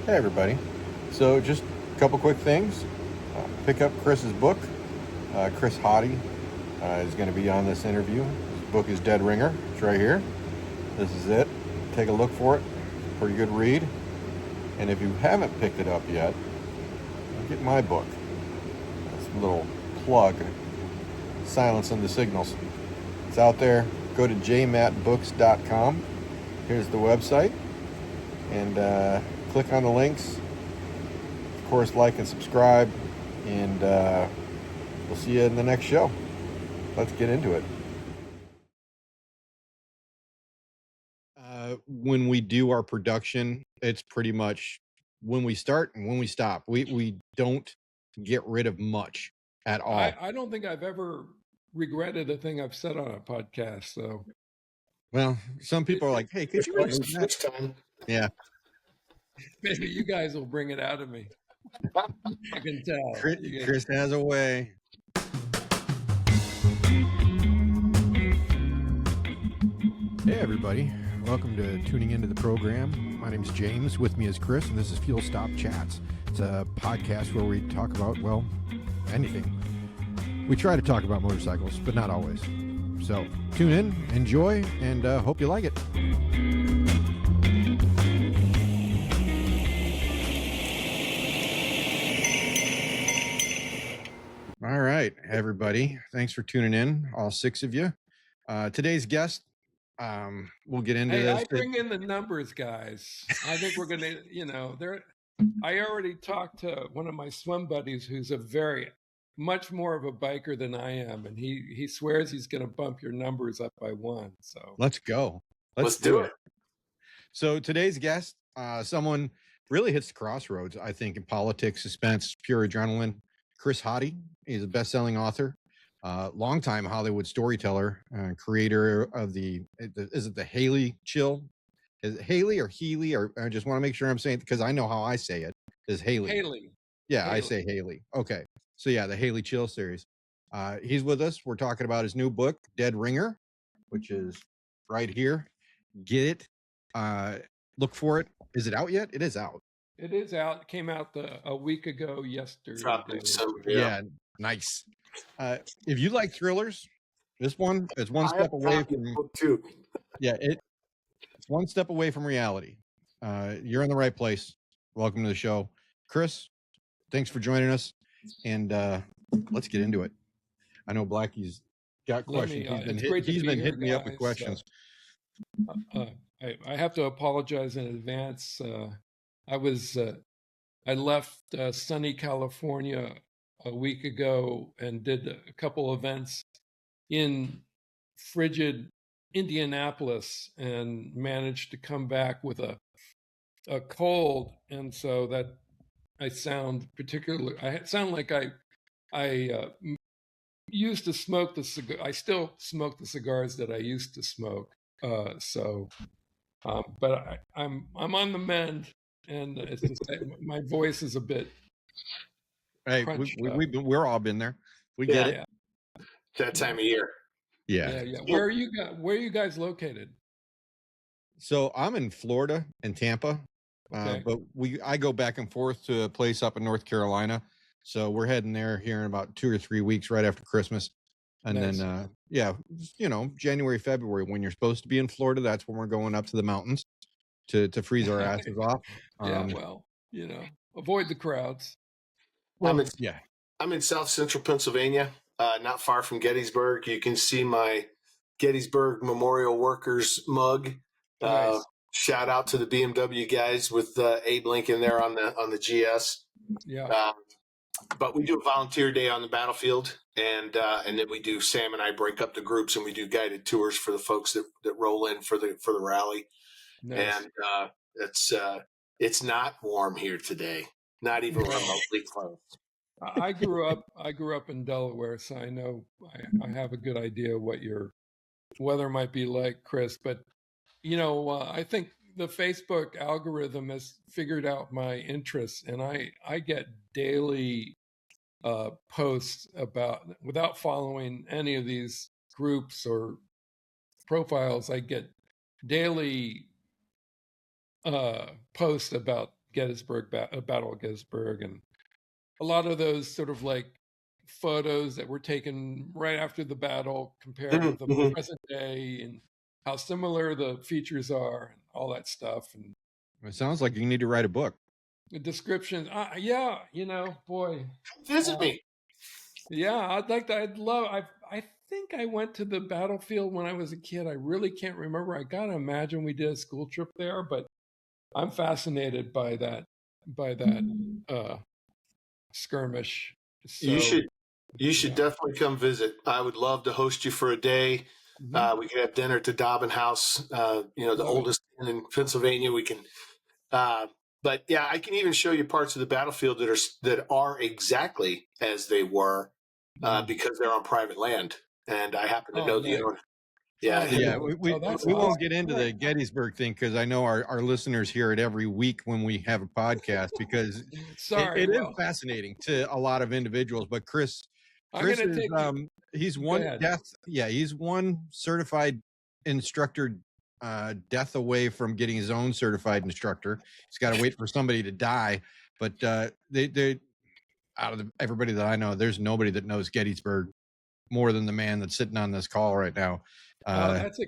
Hey everybody. So just a couple quick things. Pick up Chris's book. Chris Hauty is going to be on this interview. His book is Dead Ringer. It's right here. This is it. Take a look for it. Pretty good read. And if you haven't picked it up yet, get my book. That's a little plug. Silence on the Signals. It's out there. Go to jmattbooks.com. Here's the website. And click on the links. Of course, like and subscribe. And we'll see you in the next show. Let's get into it. When we do our production, it's pretty much when we start and when we stop. We don't get rid of much at all. I don't think I've ever regretted a thing I've said on a podcast. So, well, some people are like, "Hey, could you remove that?" Time? Yeah, maybe you guys will bring it out of me. I can tell. Chris has a way. Hey, everybody. Welcome to tuning into the program. My name is James. With me is Chris, and this is FuelStopChats. It's a podcast where we talk about, well, anything. We try to talk about motorcycles, but not always. So tune in, enjoy, and hope you like it. All right, everybody. Thanks for tuning in, all six of you. Today's guest, we'll get into this. I bring in the numbers, guys. I think we're going to, I already talked to one of my swim buddies who's much more of a biker than I am. And he swears he's going to bump your numbers up by one. So let's go. Let's do it. So today's guest, someone really hits the crossroads, I think, in politics, suspense, pure adrenaline. Chris Hauty. He's a best-selling author, longtime Hollywood storyteller, creator of is it the Hayley Chill? Is it Hayley or Healy? Or I just want to make sure I'm saying it because I know how I say it. Is Hayley? Hayley. Yeah, Hayley. I say Hayley. Okay. So yeah, the Hayley Chill series. He's with us. We're talking about his new book, Dead Ringer, which is right here. Get it. Look for it. Is it out yet? It is out. It is out. It came out a week ago yesterday. Yeah, nice. If you like thrillers, this one is one step away from book too. Yeah, it's one step away from reality. You're in the right place. Welcome to the show, Chris. Thanks for joining us, and let's get into it. I know Blackie's got questions. He's been hitting me up with questions. I have to apologize in advance. I left sunny California a week ago and did a couple events in frigid Indianapolis and managed to come back with a cold, and so that I sound like I used to smoke the cigar. I still smoke the cigars that I used to smoke. But I'm on the mend. And it's just, my voice is a bit. Hey, we're all been there. We get it. Yeah. That time of year. Yeah. Where are you guys located? So I'm in Florida and Tampa, but I go back and forth to a place up in North Carolina. So we're heading there here in about 2 or 3 weeks, right after Christmas, and nice. Then January, February, when you're supposed to be in Florida, that's when we're going up to the mountains to freeze our asses off. Avoid the crowds. I'm in South Central Pennsylvania, not far from Gettysburg. You can see my Gettysburg Memorial Workers mug. Nice. Shout out to the BMW guys with Abe Lincoln there on the GS. Yeah. But we do a volunteer day on the battlefield, and then we do. Sam and I break up the groups, and we do guided tours for the folks that roll in for the rally. Nice. And it's not warm here today, not even remotely close. I grew up in Delaware, so I know I have a good idea what your weather might be like, Chris. But I think the Facebook algorithm has figured out my interests, and I get daily posts without following any of these groups or profiles. I get daily post about Gettysburg, Battle of Gettysburg, and a lot of those sort of like photos that were taken right after the battle compared with the present day and how similar the features are and all that stuff. And It sounds like you need to write a book. the descriptions, yeah, boy. Visit me. Yeah, I think I went to the battlefield when I was a kid. I really can't remember. I gotta imagine we did a school trip there, but I'm fascinated by that skirmish. So, you should definitely come visit. I would love to host you for a day. We could have dinner at the Dobbin House, the oldest inn in Pennsylvania. We can, but yeah, I can even show you parts of the battlefield that are exactly as they were, because they're on private land, and I happen to know the owner. Yeah, we won't get into the Gettysburg thing because I know our listeners hear it every week when we have a podcast because it is fascinating to a lot of individuals. But Chris is he's one certified instructor death away from getting his own certified instructor. He's got to wait for somebody to die, but they out of everybody that I know, there's nobody that knows Gettysburg more than the man that's sitting on this call right now. That's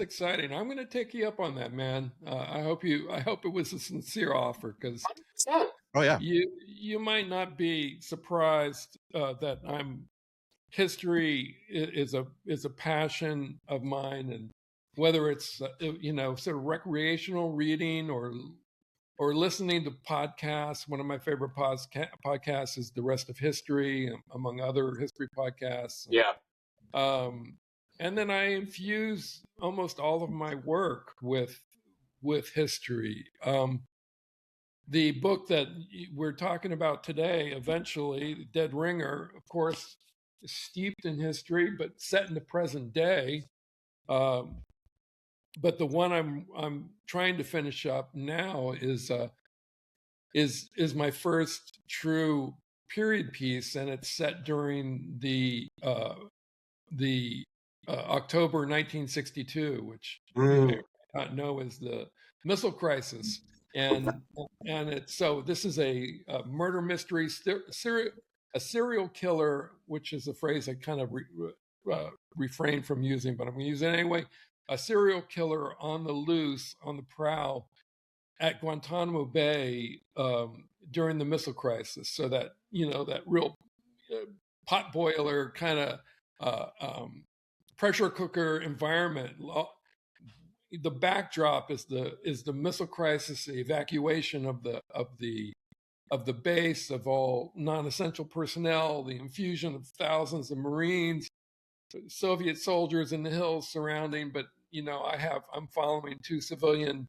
exciting. I'm going to take you up on that, man. I hope it was a sincere offer because you might not be surprised that history is a passion of mine, and whether it's sort of recreational reading or listening to podcasts. One of my favorite podcasts is The Rest of History, among other history podcasts. Yeah. And then I infuse almost all of my work with history. The book that we're talking about today, eventually, Dead Ringer, of course, is steeped in history, but set in the present day. But the one I'm trying to finish up now is my first true period piece, and it's set during the October 1962, which you may not know is the missile crisis, and this is a murder mystery, a serial killer, which is a phrase I kind of refrain from using, but I'm going to use it anyway. A serial killer on the loose, on the prowl at Guantanamo Bay during the missile crisis. So that that real potboiler kind of pressure cooker environment. The backdrop is the missile crisis, the evacuation of the base, of all non-essential personnel, the infusion of thousands of Marines, Soviet soldiers in the hills surrounding. But I'm following two civilian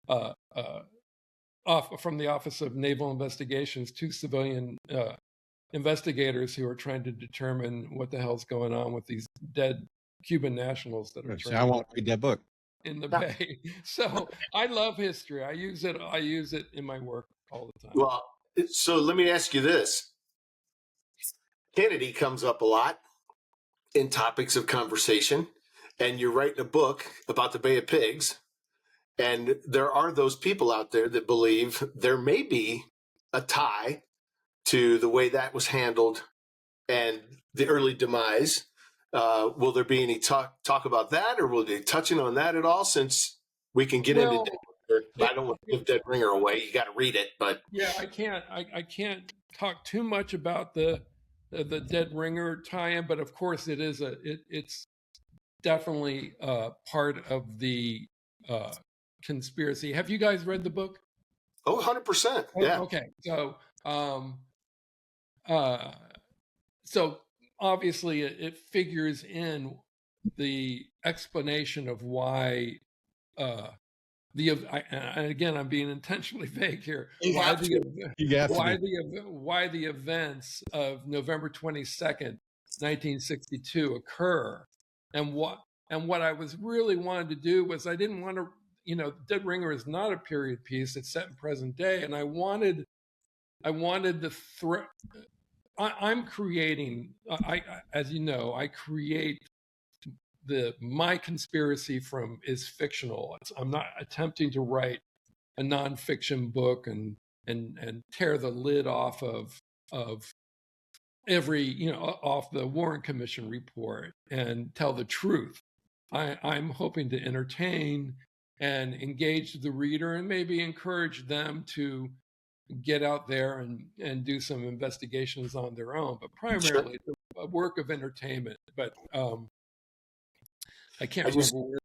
from the Office of Naval Investigations, two civilian investigators who are trying to determine what the hell's going on with these dead Cuban nationals that are I won't read that book in the Bay. So I love history. I use it in my work all the time. Well, so let me ask you this. Kennedy comes up a lot in topics of conversation, and you're writing a book about the Bay of Pigs, and there are those people out there that believe there may be a tie to the way that was handled and the early demise. Will there be any talk about that, or will they touching on that at all? Since we can get into Dead Ringer, I don't want to give Dead Ringer away. You got to read it, but yeah, I can't talk too much about the Dead Ringer tie-in, but of course it's definitely part of the conspiracy. Have you guys read the book? Oh, 100%. Yeah. Okay. So obviously it figures in the explanation of why and again, I'm being intentionally vague here. Why the events of November 22nd, 1962 occur, and what I was really wanted to do was I didn't want to, Dead Ringer is not a period piece; it's set in present day, and I wanted the threat. I'm creating. As you know, I create my conspiracy is fictional. I'm not attempting to write a nonfiction book and and tear the lid off of every, off the Warren Commission report and tell the truth. I'm hoping to entertain and engage the reader and maybe encourage them to get out there and do some investigations on their own, but primarily a work of entertainment. But I can't remember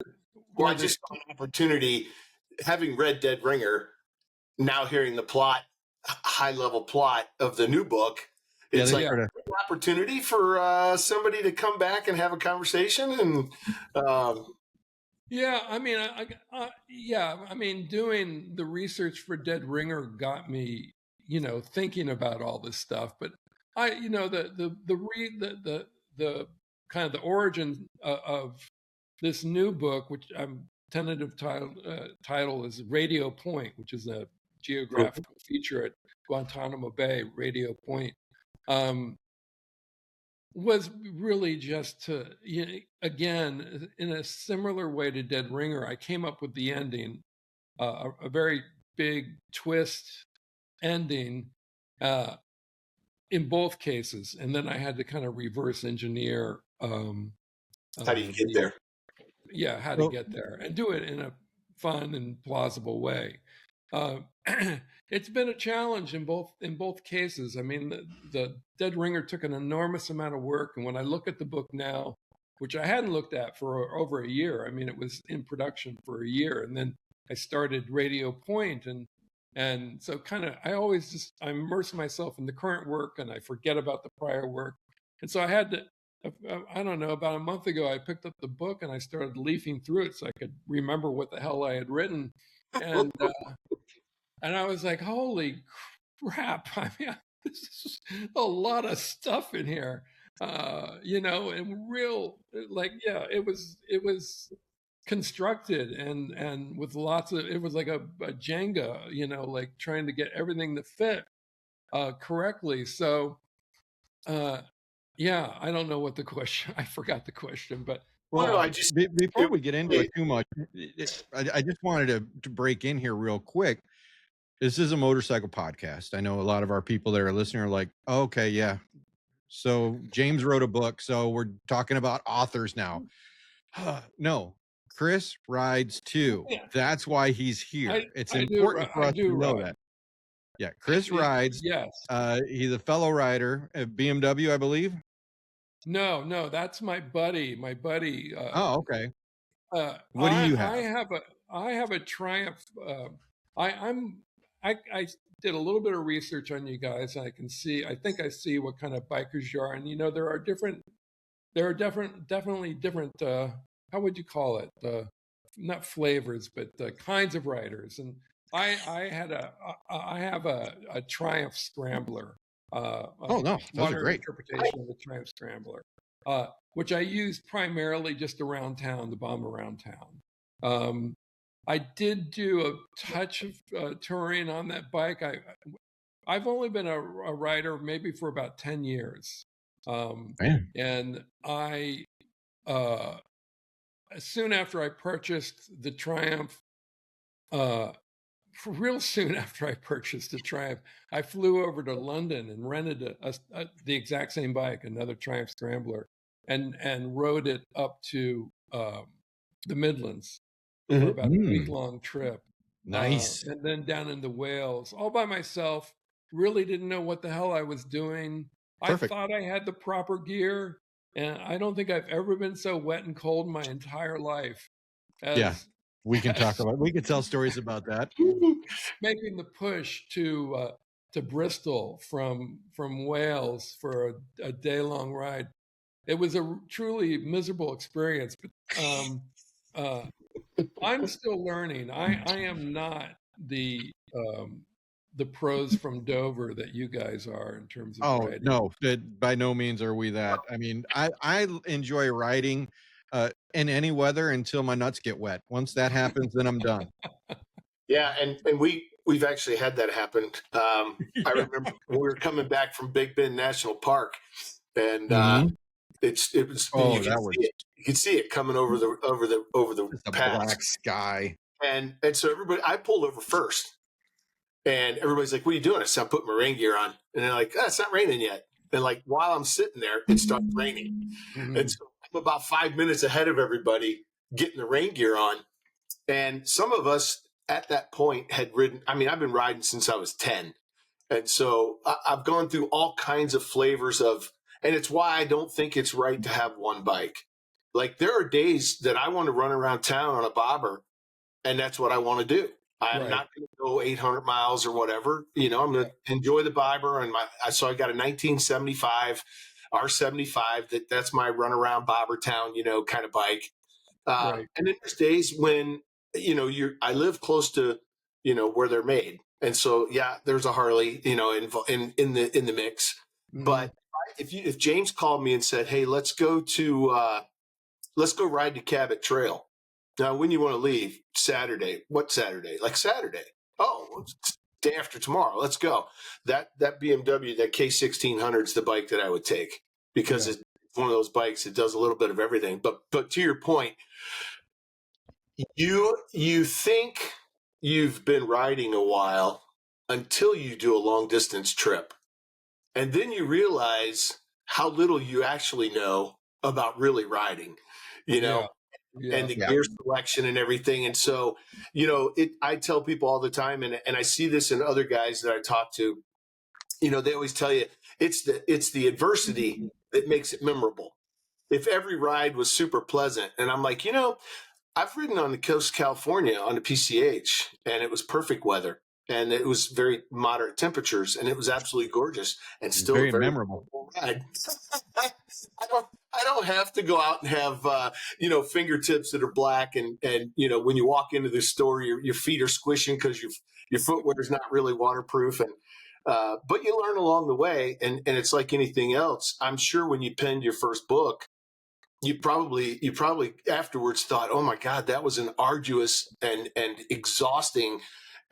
where I just saw an opportunity, having read Dead Ringer, now hearing the plot, high level plot of the new book. It's like an opportunity for somebody to come back and have a conversation. And I mean, doing the research for Dead Ringer got me, thinking about all this stuff. But the kind of the origin of this new book, which tentative title is Radio Point, which is a geographical feature at Guantanamo Bay, Radio Point. Was really just to, again, in a similar way to Dead Ringer, I came up with the ending, a very big twist ending in both cases. And then I had to kind of reverse engineer. How do you get there? Yeah, how to get there and do it in a fun and plausible way. It's been a challenge in both cases. I mean, the Dead Ringer took an enormous amount of work, and when I look at the book now, which I hadn't looked at for over a year, I mean, it was in production for a year, and then I started Radio Point, and so kind of I immerse myself in the current work, and I forget about the prior work, and so I had to. I don't know, about a month ago, I picked up the book and I started leafing through it so I could remember what the hell I had written. And I was like, holy crap. I mean, this is a lot of stuff in here, and real, it was constructed and with lots of, it was like a Jenga, like trying to get everything to fit correctly. So, yeah, I don't know what the question. I forgot the question, but before we get into it too much, I just wanted to break in here real quick. This is a motorcycle podcast. I know a lot of our people that are listening are like, oh, okay, yeah. So James wrote a book, so we're talking about authors now. No, Chris rides too. Yeah. That's why he's here. It's important for us to know that. Yeah, Chris rides. Yes. He's a fellow rider at BMW, I believe. No, that's my buddy. Oh, okay. What do you have? I have a Triumph. I did a little bit of research on you guys. And I think I see what kind of bikers you are. And there are definitely different. How would you call it? Not flavors, but kinds of riders. And I have a Triumph Scrambler. Those are great. Interpretation of the Triumph Scrambler, which I use primarily just around town, to bomb around town. I did do a touch of touring on that bike. I've only been a rider maybe for about 10 years. And I, soon after I purchased the Triumph, real soon after I purchased the Triumph, I flew over to London and rented the exact same bike, another Triumph Scrambler, and rode it up to the Midlands for about a week-long trip. Nice. And then down into Wales, all by myself. Really didn't know what the hell I was doing. Perfect. I thought I had the proper gear, and I don't think I've ever been so wet and cold in my entire life. We can we can tell stories about that. Making the push to Bristol from Wales for a day-long ride. It was a truly miserable experience, but I'm still learning. I am not the pros from Dover that you guys are in terms of riding. No, by no means are we that. I mean, I enjoy riding in any weather until my nuts get wet. Once that happens, then I'm done. Yeah, and we've actually had that happen. I remember we were coming back from Big Bend National Park, and it was you could see it coming over the pass. Black sky. And so I pulled over first, And everybody's like, what are you doing? I said, I'm putting my rain gear on. And they're like, it's not raining yet. And like, while I'm sitting there, it starts raining. And so I'm about 5 minutes ahead of everybody getting the rain gear on. And some of us at that point had ridden. I mean, I've been riding since I was 10. And so I've gone through all kinds of flavors of, and it's why I don't think it's right to have one bike. Like there are days that I want to run around town on a bobber, and that's what I want to do. I'm not going to go 800 miles or whatever. You know, I'm going to enjoy the bobber. And so I got a 1975 R75 that's my run around bobber town, you know, kind of bike. And then there's days when, you know, I live close to, you know, where they're made. And so, yeah, there's a Harley, you know, in the mix. But if James called me and said, hey, let's go ride to Cabot Trail. Now, when you want to leave? Saturday. What Saturday? Like Saturday. Oh, it's day after tomorrow. Let's go. That BMW, that K1600 is the bike that I would take because it's one of those bikes that does a little bit of everything. But to your point, you think you've been riding a while until you do a long distance trip. And then you realize how little you actually know about really riding, you know, and the gear selection and everything. And so, you know, I tell people all the time, and I see this in other guys that I talk to, you know, they always tell you it's the adversity that makes it memorable. If every ride was super pleasant, and I'm like, you know, I've ridden on the coast of California on the PCH, and it was perfect weather, and it was very moderate temperatures, and it was absolutely gorgeous, and still very a very memorable ride. I don't have to go out and have you know, fingertips that are black, and you know, when you walk into the store, your feet are squishing because your footwear is not really waterproof, and but you learn along the way, and it's like anything else. I'm sure when you penned your first book, you probably afterwards thought, oh my God, that was an arduous and exhausting,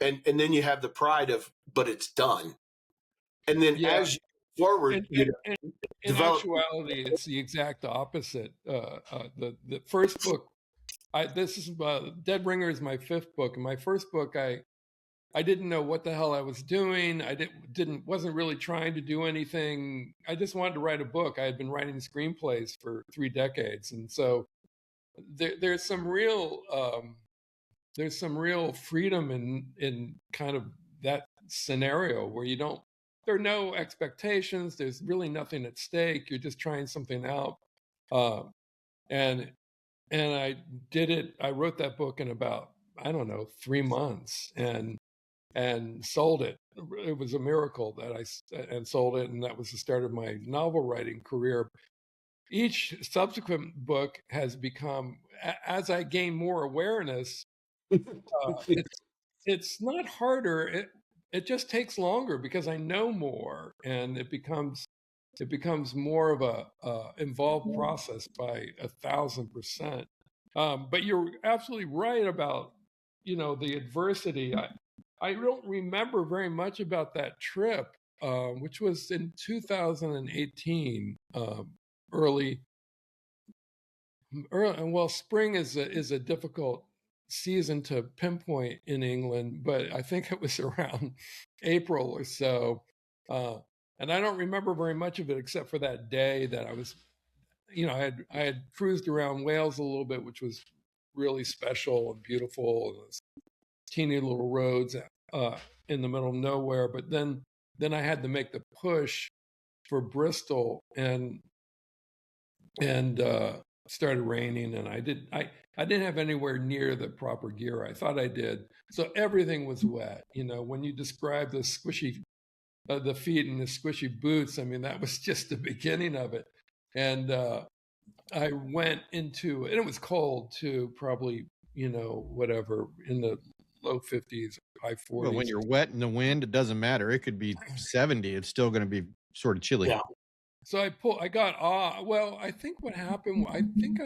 and then you have the pride of, but it's done. And then as you go forward, in actuality, it's the exact opposite. The first book, this is Dead Ringer is my fifth book, and my first book, I didn't know what the hell I was doing. I wasn't really trying to do anything. I just wanted to write a book. I had been writing screenplays for 3 decades, and so there's some real freedom in kind of that scenario where there are no expectations. There's really nothing at stake. You're just trying something out, and I did it. I wrote that book in about, I don't know, 3 months, and sold it. It was a miracle that sold it, and that was the start of my novel writing career. Each subsequent book has become, as I gain more awareness, it's not harder. It just takes longer because I know more, and it becomes more of a involved process by 1,000%. But you're absolutely right about, you know, the adversity. I don't remember very much about that trip, which was in 2018, early. Well, spring is a difficult season to pinpoint in England, but I think it was around April or so. And I don't remember very much of it except for that day that I was, you know, I had cruised around Wales a little bit, which was really special and beautiful. And teeny little roads in the middle of nowhere. But then I had to make the push for Bristol, and started raining, and I didn't have anywhere near the proper gear. I thought I did, so everything was wet. You know, when you describe the squishy, the feet and the squishy boots, I mean, that was just the beginning of it. And I went into, and it was cold too, probably, you know, whatever, in the low 50s, high 40s. Well, when you're wet in the wind, it doesn't matter. It could be 70. It's still going to be sort of chilly. Yeah. So well, I think what happened, I think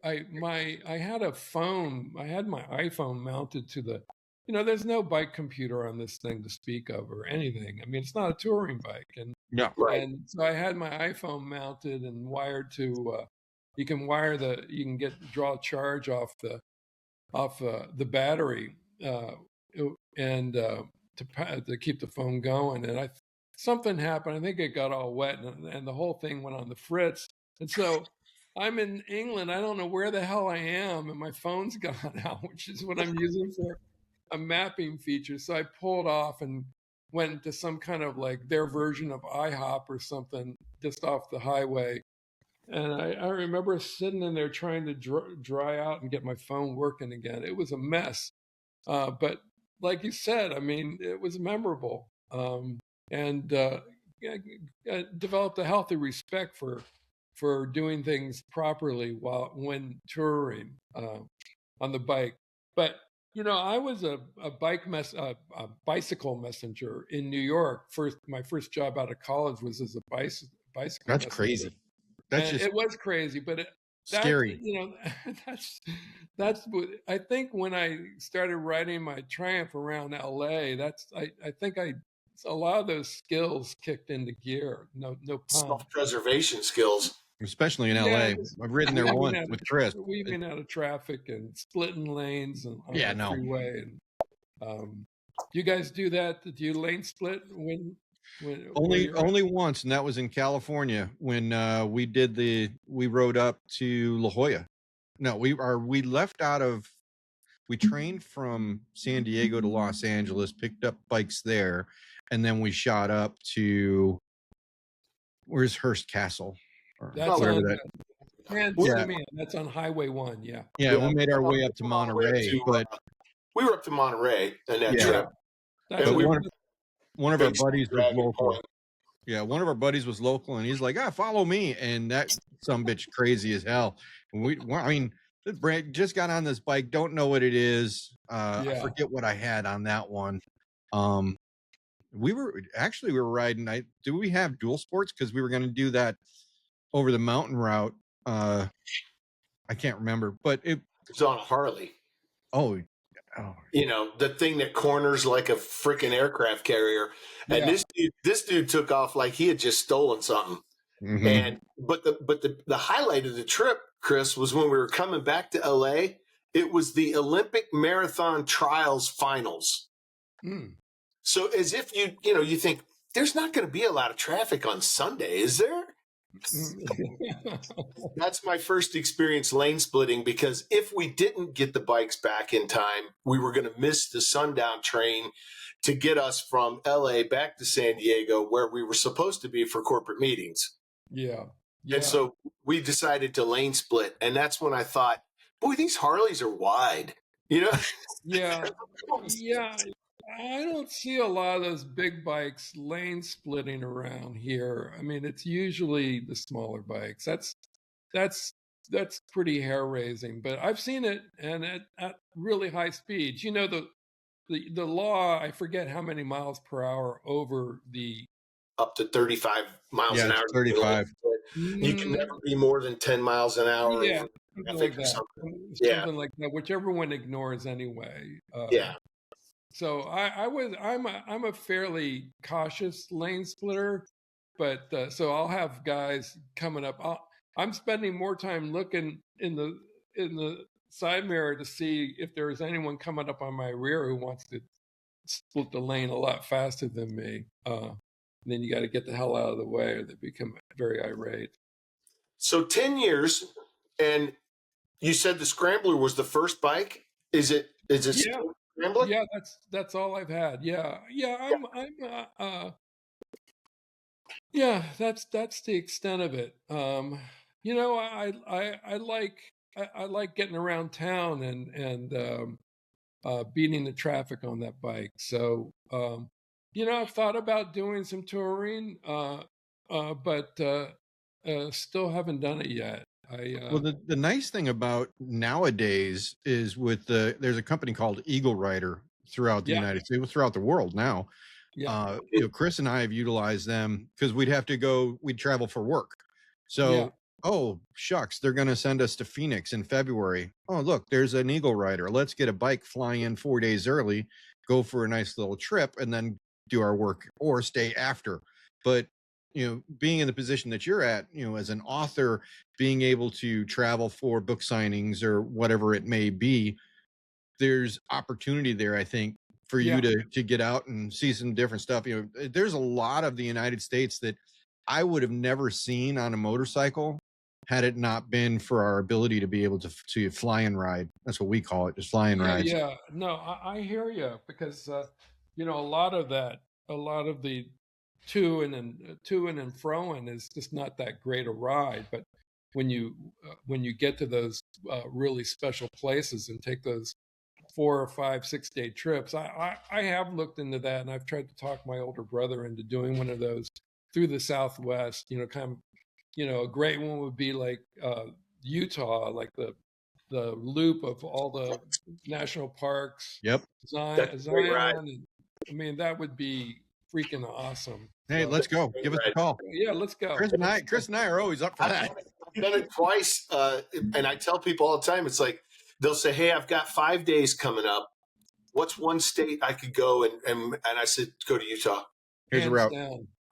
I had a phone, I had my iPhone mounted to the, you know, there's no bike computer on this thing to speak of or anything. I mean, it's not a touring bike. And yeah, right. And so I had my iPhone mounted and wired to, you can draw a charge off the battery. And to keep the phone going. And something happened. I think it got all wet, and the whole thing went on the fritz. And so I'm in England. I don't know where the hell I am, and my phone's gone out, which is what I'm using for a mapping feature. So I pulled off and went to some kind of like their version of IHOP or something just off the highway. And I remember sitting in there trying to dry out and get my phone working again. It was a mess. But like you said, I mean, it was memorable. And developed a healthy respect for doing things properly when touring on the bike. But I was a bicycle messenger in New York. My first job out of college was as a bicycle. That's messenger. crazy. That's just it was crazy, but scary. That's what I think when I started riding my Triumph around LA. I think a lot of those skills kicked into gear. No pun. Self-preservation skills. Especially in LA. I've ridden there once with Chris. Weaving out of traffic and splitting lanes on the freeway. And you guys do that? Do you lane split when only once, and that was in California when we rode up to La Jolla. No, we left out of, we trained from San Diego to Los Angeles, picked up bikes there, and then we shot up to, where's Hearst Castle? That's that's on Highway 1. Yeah, we made our way up to Monterey, but we were up to Monterey in that trip. One of our buddies was local. Yeah, one of our buddies was local, and he's like, follow me. And that some bitch crazy as hell. And Brad just got on this bike, don't know what it is. I forget what I had on that one. We were riding. Do we have dual sports? Because we were going to do that over the mountain route. I can't remember, but it was on a Harley. Oh, the thing that corners like a freaking aircraft carrier. And this dude took off like he had just stolen something. Mm-hmm. And but the highlight of the trip, Chris, was when we were coming back to LA. It was the Olympic Marathon Trials Finals. Mm. So as if you think there's not going to be a lot of traffic on Sunday, is there? That's my first experience lane splitting, because if we didn't get the bikes back in time, we were going to miss the sundown train to get us from LA back to San Diego, where we were supposed to be for corporate meetings. Yeah. And so we decided to lane split. And that's when I thought, boy, these Harleys are wide, Yeah. Yeah. I don't see a lot of those big bikes lane splitting around here. I mean, it's usually the smaller bikes. That's pretty hair raising, but I've seen it, and at really high speeds. The law, I forget how many miles per hour over the up to 35 miles an hour. 35. You can never be more than 10 miles an hour. Yeah, something like that, whichever one ignores anyway. So I'm a fairly cautious lane splitter, but so I'll have guys coming up. I'm spending more time looking in the side mirror to see if there is anyone coming up on my rear who wants to split the lane a lot faster than me. And then you got to get the hell out of the way, or they become very irate. So 10 years, and you said the Scrambler was the first bike. Is it? Scrambler? Yeah, that's all I've had. Yeah. That's the extent of it. I like getting around town and beating the traffic on that bike. So I've thought about doing some touring, but still haven't done it yet. Well, the nice thing about nowadays is there's a company called Eagle Rider throughout the United States, throughout the world now. Yeah. Chris and I have utilized them because we'd travel for work. So, oh, shucks, they're going to send us to Phoenix in February. Oh, look, there's an Eagle Rider. Let's get a bike, fly in 4 days early, go for a nice little trip, and then do our work or stay after. But being in the position that you're at, as an author, being able to travel for book signings or whatever it may be, there's opportunity there, I think, for you to get out and see some different stuff. You know, there's a lot of the United States that I would have never seen on a motorcycle had it not been for our ability to be able to fly and ride. That's what we call it, just fly and ride. Yeah. No, I hear you, because you know, a lot of the to and froing is just not that great a ride. But when you get to those really special places and take those 4 or 5, 6 day trips, I have looked into that, and I've tried to talk my older brother into doing one of those through the Southwest. You know, kind of, you know, a great one would be like Utah, like the loop of all the national parks. Yep. Zion. And, I mean, that would be freaking awesome. Hey, so, let's go. Give us a call. Yeah, let's go. Chris and I are always up for that. I've done it twice, and I tell people all the time, it's like, they'll say, hey, I've got 5 days coming up. What's one state I could go? And I said, go to Utah. Here's a route.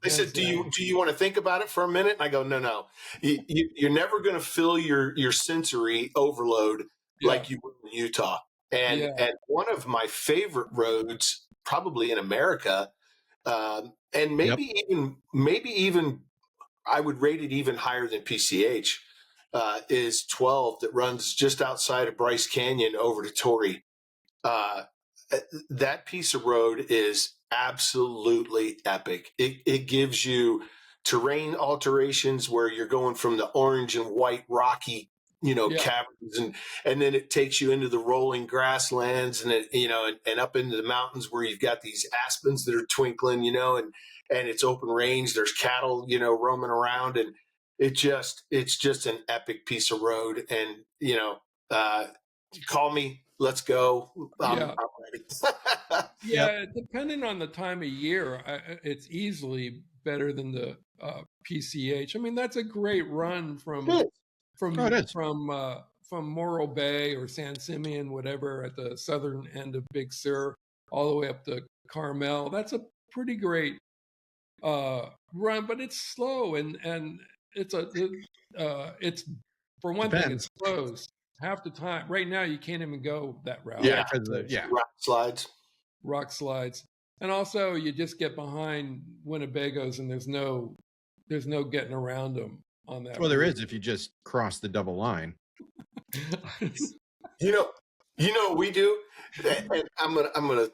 They said, do you want to think about it for a minute? And I go, no. You're never going to fill your sensory overload like you would in Utah. And one of my favorite roads, probably in America, and maybe even I would rate it even higher than PCH, is 12, that runs just outside of Bryce Canyon over to Torrey. That piece of road is absolutely epic. It gives you terrain alterations where you're going from the orange and white rocky, caverns, and then it takes you into the rolling grasslands, and and up into the mountains where you've got these aspens that are twinkling, and it's open range. There's cattle, roaming around, and it's just an epic piece of road. And call me. Let's go. I'm ready. Depending on the time of year, it's easily better than the PCH. I mean, that's a great run from Morro Bay or San Simeon, whatever, at the southern end of Big Sur, all the way up to Carmel. That's a pretty great run, but it's slow, and it's for one thing, it's closed half the time. Right now, you can't even go that route. Rock slides, and also you just get behind Winnebagos, and there's no getting around them on that. Well, there is if you just cross the double line. What we do, and I'm gonna.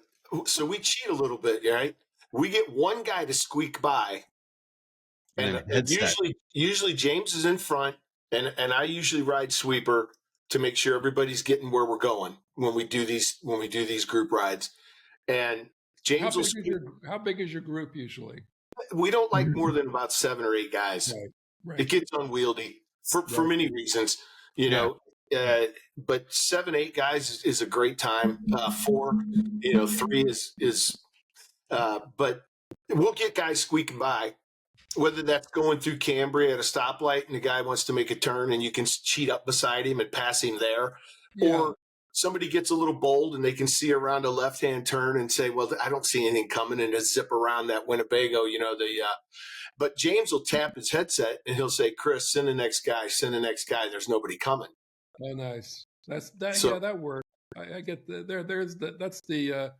So we cheat a little bit, right? We get one guy to squeak by, and usually James is in front, and I usually ride sweeper to make sure everybody's getting where we're going when we do these group rides. And James how big is your group usually? We don't like more than about 7 or 8 guys. Right. It gets unwieldy for many reasons, but 7, 8 guys is a great time. 4, 3 is but we'll get guys squeaking by, whether that's going through Cambria at a stoplight and the guy wants to make a turn and you can cheat up beside him and pass him there, or somebody gets a little bold and they can see around a left-hand turn and say, well, I don't see anything coming, and just zip around that Winnebago, but James will tap his headset and he'll say, Chris, send the next guy, there's nobody coming. Oh, nice. That works. I get that's the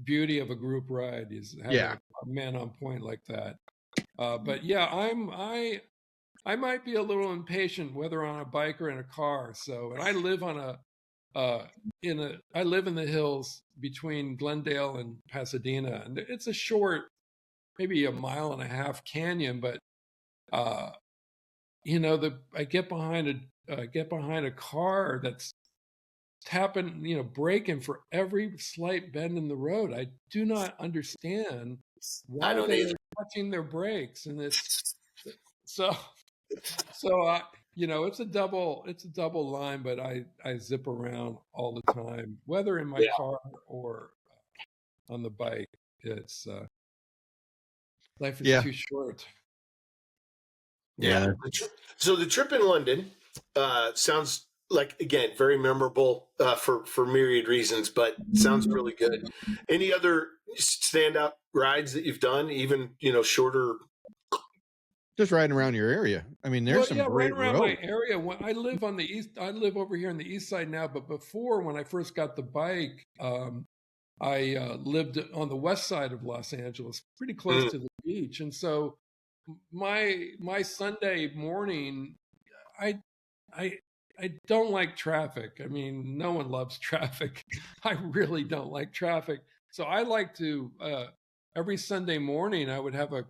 beauty of a group ride, is having a man on point like that. But I might be a little impatient, whether on a bike or in a car. So, and I live I live in the hills between Glendale and Pasadena, and it's a short, maybe 1.5 mile canyon. But I get behind a car that's tapping, braking for every slight bend in the road. I do not understand why they're touching their brakes, and it's so it's a double line, but I zip around all the time, whether in my car or on the bike. It's life is too short. Yeah. So the trip in London sounds like, again, very memorable for myriad reasons, but sounds really good. Any other standout rides that you've done, even shorter? Just riding around your area. I mean, there's some great right around roads. My area. I live on the east. I live over here on the east side now. But before, when I first got the bike, I lived on the west side of Los Angeles, pretty close to the beach, and so my Sunday morning, I I I don't like traffic. I mean, no one loves traffic. I really don't like traffic. So I like to every Sunday morning I would have a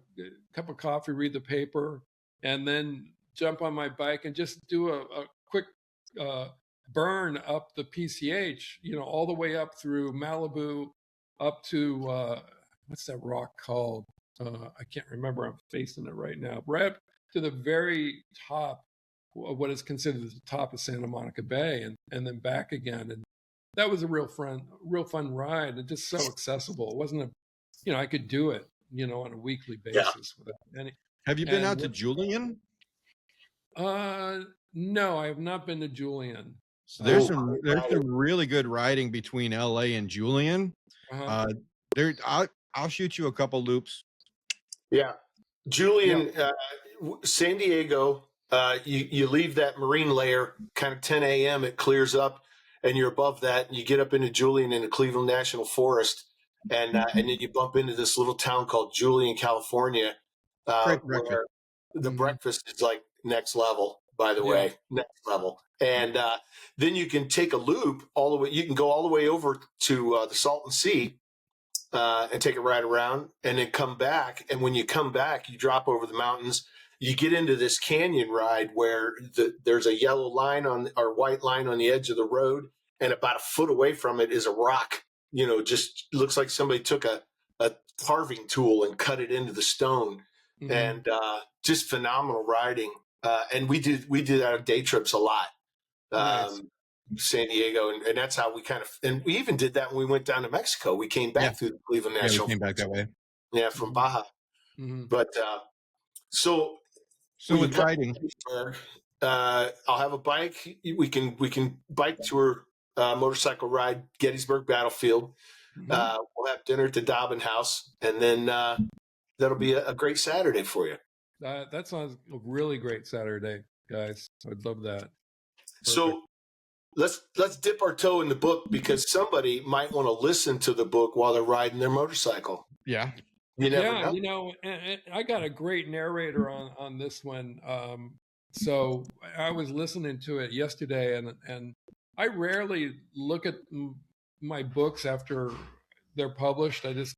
cup of coffee, read the paper, and then jump on my bike and just do a quick uh, burn up the PCH, all the way up through Malibu, up to what's that rock called? I can't remember. I'm facing it right now. Right up to the very top of what is considered the top of Santa Monica Bay, and then back again. And that was a real fun ride, and just so accessible. It wasn't I could do it, on a weekly basis without any. Have you been out to Julian? No, I have not been to Julian. So there's some really good riding between LA and Julian. I'll shoot you a couple loops. Yeah, Julian, San Diego. You leave that marine layer kind of 10 a.m. It clears up, and you're above that, and you get up into Julian in the Cleveland National Forest, and then you bump into this little town called Julian, California, where the breakfast is like next level. By the way, next level. And then you can take a loop all the way. You can go all the way over to the Salton Sea and take a ride around, and then come back. And when you come back, you drop over the mountains. You get into this canyon ride where there's a yellow line or white line on the edge of the road, and about a foot away from it is a rock. Just looks like somebody took a carving tool and cut it into the stone, and just phenomenal riding. And we did our day trips a lot, Nice. San Diego, and that's how we and we even did that when we went down to Mexico. We came back through the Cleveland National. We came back that way. Yeah, from Baja. But so with riding, I'll have a bike. We can bike tour, motorcycle ride Gettysburg Battlefield. We'll have dinner at the Dobbin House, and then that'll be a great Saturday for you. That sounds a really great Saturday, guys. I'd love that. Perfect. So let's dip our toe in the book, because somebody might want to listen to the book while they're riding their motorcycle. Yeah. You never know. And I got a great narrator on this one. So I was listening to it yesterday, and I rarely look at my books after they're published. It's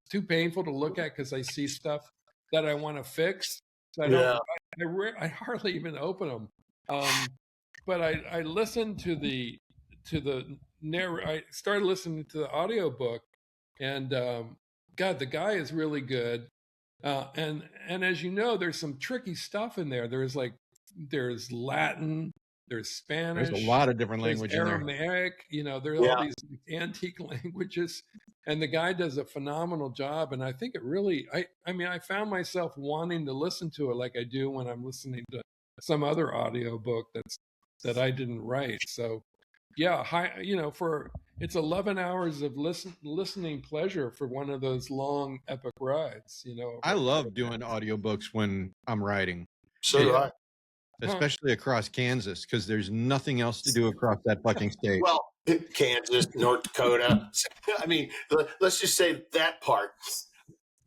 too painful to look at because I see stuff that I want to fix. So I hardly even open them. But I listened to the I started listening to the audiobook, and God, the guy is really good. And as you know, there's some tricky stuff in there. There's Latin, there's Spanish, there's a lot of different languages, Aramaic, there's all these antique languages, and the guy does a phenomenal job. And I think it really, I found myself wanting to listen to it like I do when I'm listening to some other audio book that I didn't write. So it's 11 hours of listening pleasure for one of those long epic rides. I love doing audiobooks when I'm riding. So do I. Especially across Kansas, because there's nothing else to do across that fucking state. Well, Kansas, North Dakota. I mean, let's just say that part.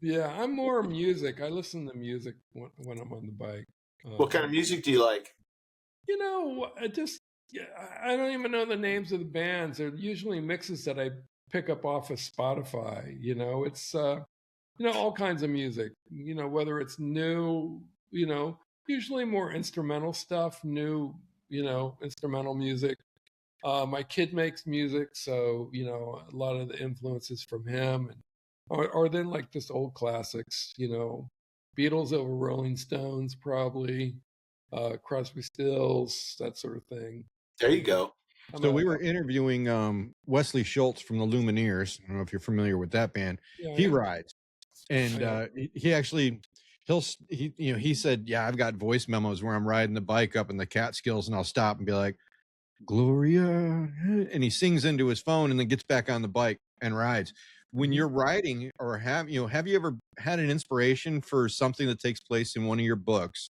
Yeah, I'm more music. I listen to music when I'm on the bike. What kind of music do you like? I don't even know the names of the bands. They're usually mixes that I pick up off of Spotify. It's all kinds of music. Whether it's new, usually more instrumental stuff, new, instrumental music. My kid makes music, so a lot of the influences from him, or then like just old classics. Beatles over Rolling Stones, probably. Crosby, Stills, that sort of thing. There you go. So we were interviewing Wesley Schultz from the Lumineers. I don't know if you're familiar with that band. He rides, and he actually he said, I've got voice memos where I'm riding the bike up in the Catskills, and I'll stop and be like, Gloria, and he sings into his phone and then gets back on the bike and rides. When you're riding, or have you ever had an inspiration for something that takes place in one of your books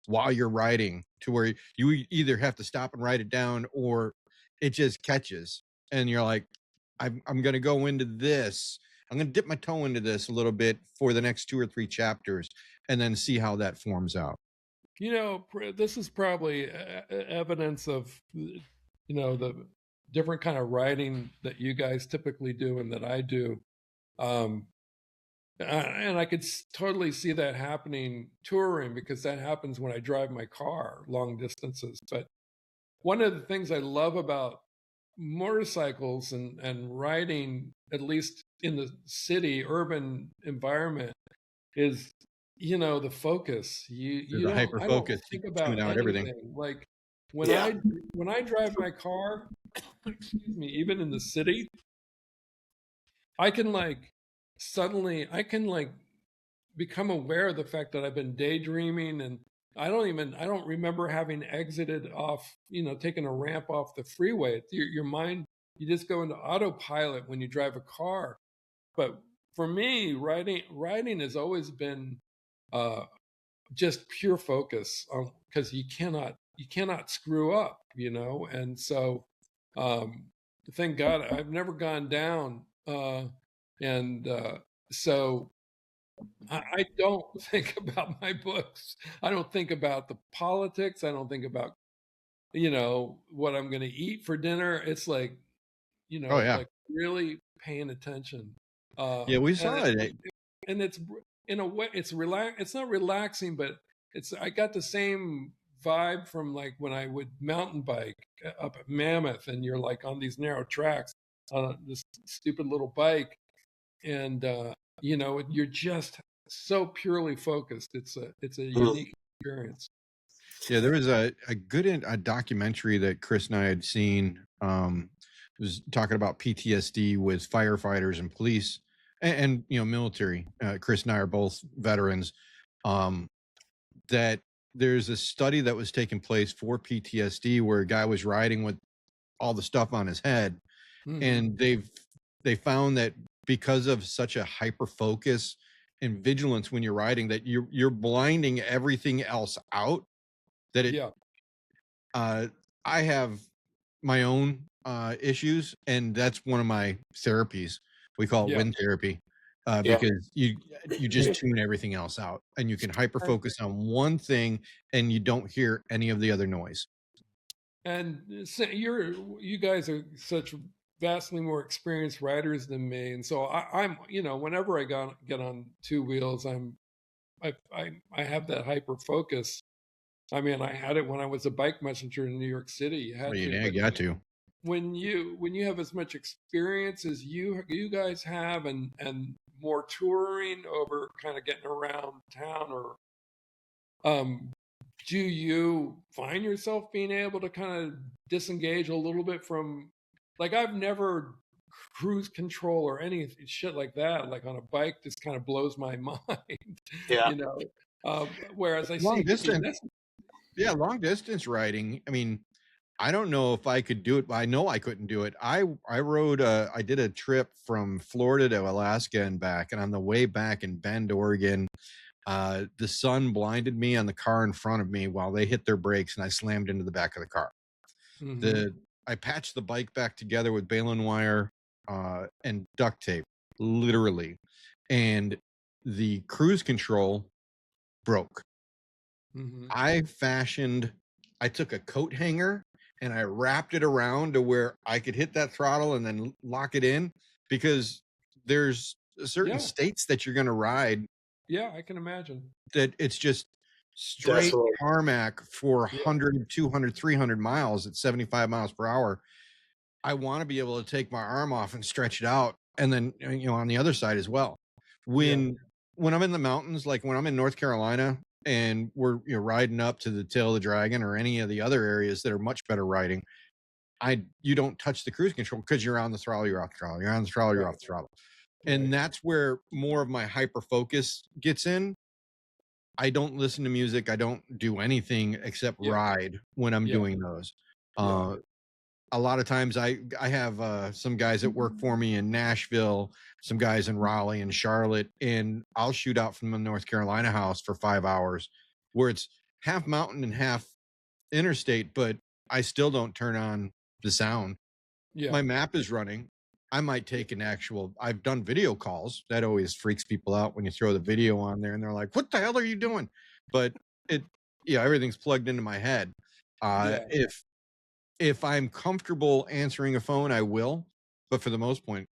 while you're riding, to where you either have to stop and write it down, or it just catches and you're like, I'm going to go into this. I'm going to dip my toe into this a little bit for the next 2 or 3 chapters, and then see how that forms out. This is probably evidence of, the different kind of writing that you guys typically do and that I do. And I could totally see that happening touring, because that happens when I drive my car long distances. But one of the things I love about motorcycles and riding, at least in the city urban environment, is the focus. You The don't hyper I don't focus, you think tune about out everything. anything. Like when Yeah. I drive my car, excuse me, even in the city, I can suddenly become aware of the fact that I've been daydreaming, and I don't remember having exited off, taking a ramp off the freeway. Your mind, you just go into autopilot when you drive a car. But for me, riding has always been just pure focus, because you cannot screw up, and so thank God I've never gone down, and so I don't think about my books. I don't think about the politics. I don't think about what I'm going to eat for dinner. It's like Oh yeah. like really paying attention. Yeah, we saw it. And it's, in a way, it's not relaxing, but I got the same vibe from like when I would mountain bike up at Mammoth, and you're like on these narrow tracks on this stupid little bike, and you're just so purely focused. It's a unique experience. Yeah, there was a documentary that Chris and I had seen. It was talking about PTSD with firefighters and police and military. Chris and I are both veterans. That there's a study that was taking place for PTSD where a guy was riding with all the stuff on his head, and they found that because of such a hyper focus and vigilance when you're riding, that you're blinding everything else out. I have my own issues, and that's one of my therapies. We call it wind therapy, because you just tune everything else out, and you can hyper focus on one thing, and you don't hear any of the other noise. And so you guys are such vastly more experienced riders than me, and so I'm whenever I get on two wheels, I have that hyper focus. I mean, I had it when I was a bike messenger in New York City. You had You got to. When you have as much experience as you guys have, and more touring over, kind of getting around town, or do you find yourself being able to kind of disengage a little bit from, like, I've never cruise control or any shit like that, like on a bike, just kind of blows my mind. Whereas I long see distance. Yeah, long distance riding. I mean, I don't know if I could do it, but I know I couldn't do it. I did a trip from Florida to Alaska and back, and on the way back in Bend, Oregon, the sun blinded me on the car in front of me while they hit their brakes, and I slammed into the back of the car. I patched the bike back together with baling wire and duct tape, literally, and the cruise control broke. I took a coat hanger and I wrapped it around to where I could hit that throttle and then lock it in, because there's certain states that you're going to ride. Yeah, I can imagine that it's just straight tarmac for 100, 200, 300 miles at 75 miles per hour. I want to be able to take my arm off and stretch it out. And then, on the other side as well. When I'm in the mountains, like when I'm in North Carolina, and we're riding up to the Tail of the Dragon or any of the other areas that are much better riding, you don't touch the cruise control, because you're on the throttle, you're off the throttle, you're on the throttle, you're off the throttle. And that's where more of my hyper focus gets in. I don't listen to music. I don't do anything except ride when I'm doing those. A lot of times I have some guys that work for me in Nashville, some guys in Raleigh and Charlotte, and I'll shoot out from the North Carolina house for 5 hours, where it's half mountain and half interstate, but I still don't turn on the sound. My map is running, I might take an actual, I've done video calls. That always freaks people out when you throw the video on there and they're like, what the hell are you doing? But everything's plugged into my head. If I'm comfortable answering a phone, I will. But for the most part,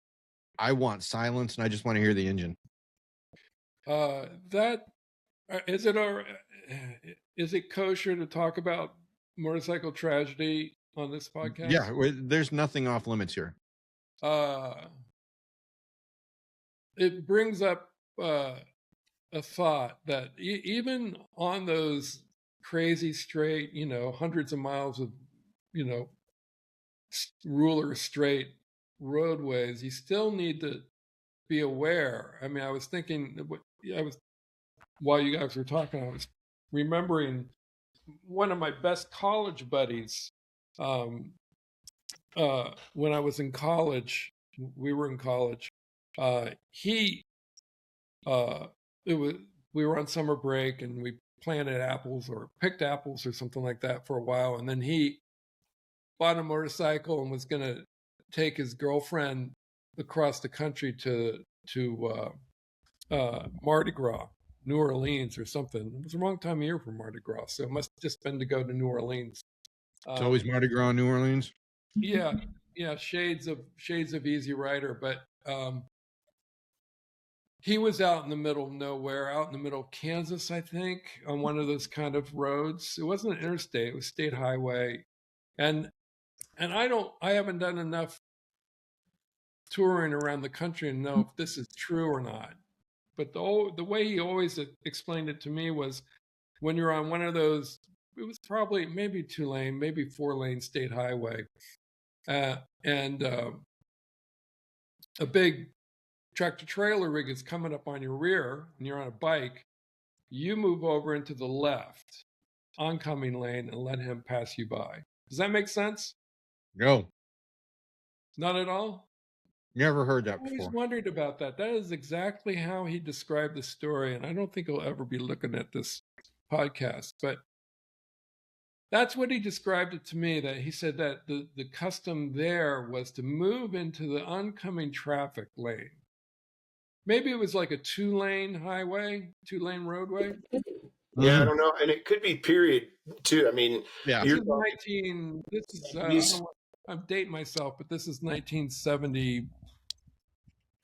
I want silence and I just want to hear the engine. Is it kosher to talk about motorcycle tragedy on this podcast? Yeah, there's nothing off limits here. It brings up a thought that even on those crazy straight, hundreds of miles of, ruler straight roadways, you still need to be aware. I mean, I was thinking, while you guys were talking, I was remembering one of my best college buddies. When I was in college, we were in college. We were on summer break and we planted apples or picked apples or something like that for a while. And then he bought a motorcycle and was going to take his girlfriend across the country to Mardi Gras, New Orleans or something. It was the wrong time of year for Mardi Gras, so it must have just been to go to New Orleans. It's always Mardi Gras in New Orleans. Yeah, shades of Easy Rider, but he was out in the middle of nowhere, out in the middle of Kansas, I think, on one of those kind of roads. It wasn't an interstate; it was state highway, and I haven't done enough touring around the country to know if this is true or not. But the way he always explained it to me was when you're on one of those, it was probably maybe 2-lane, maybe 4-lane state highway, and a big tractor trailer rig is coming up on your rear and you're on a bike, you move over into the left oncoming lane and let him pass you by. Does that make sense? No. Not at all? Never heard that before. I always wondered about that. That is exactly how he described the story, and I don't think he'll ever be looking at this podcast, but that's what he described it to me, that he said that the custom there was to move into the oncoming traffic lane. Maybe it was like a 2-lane highway, 2-lane roadway. Yeah, I don't know. And it could be period too. I mean, yeah. I'm dating myself, but this is 1970.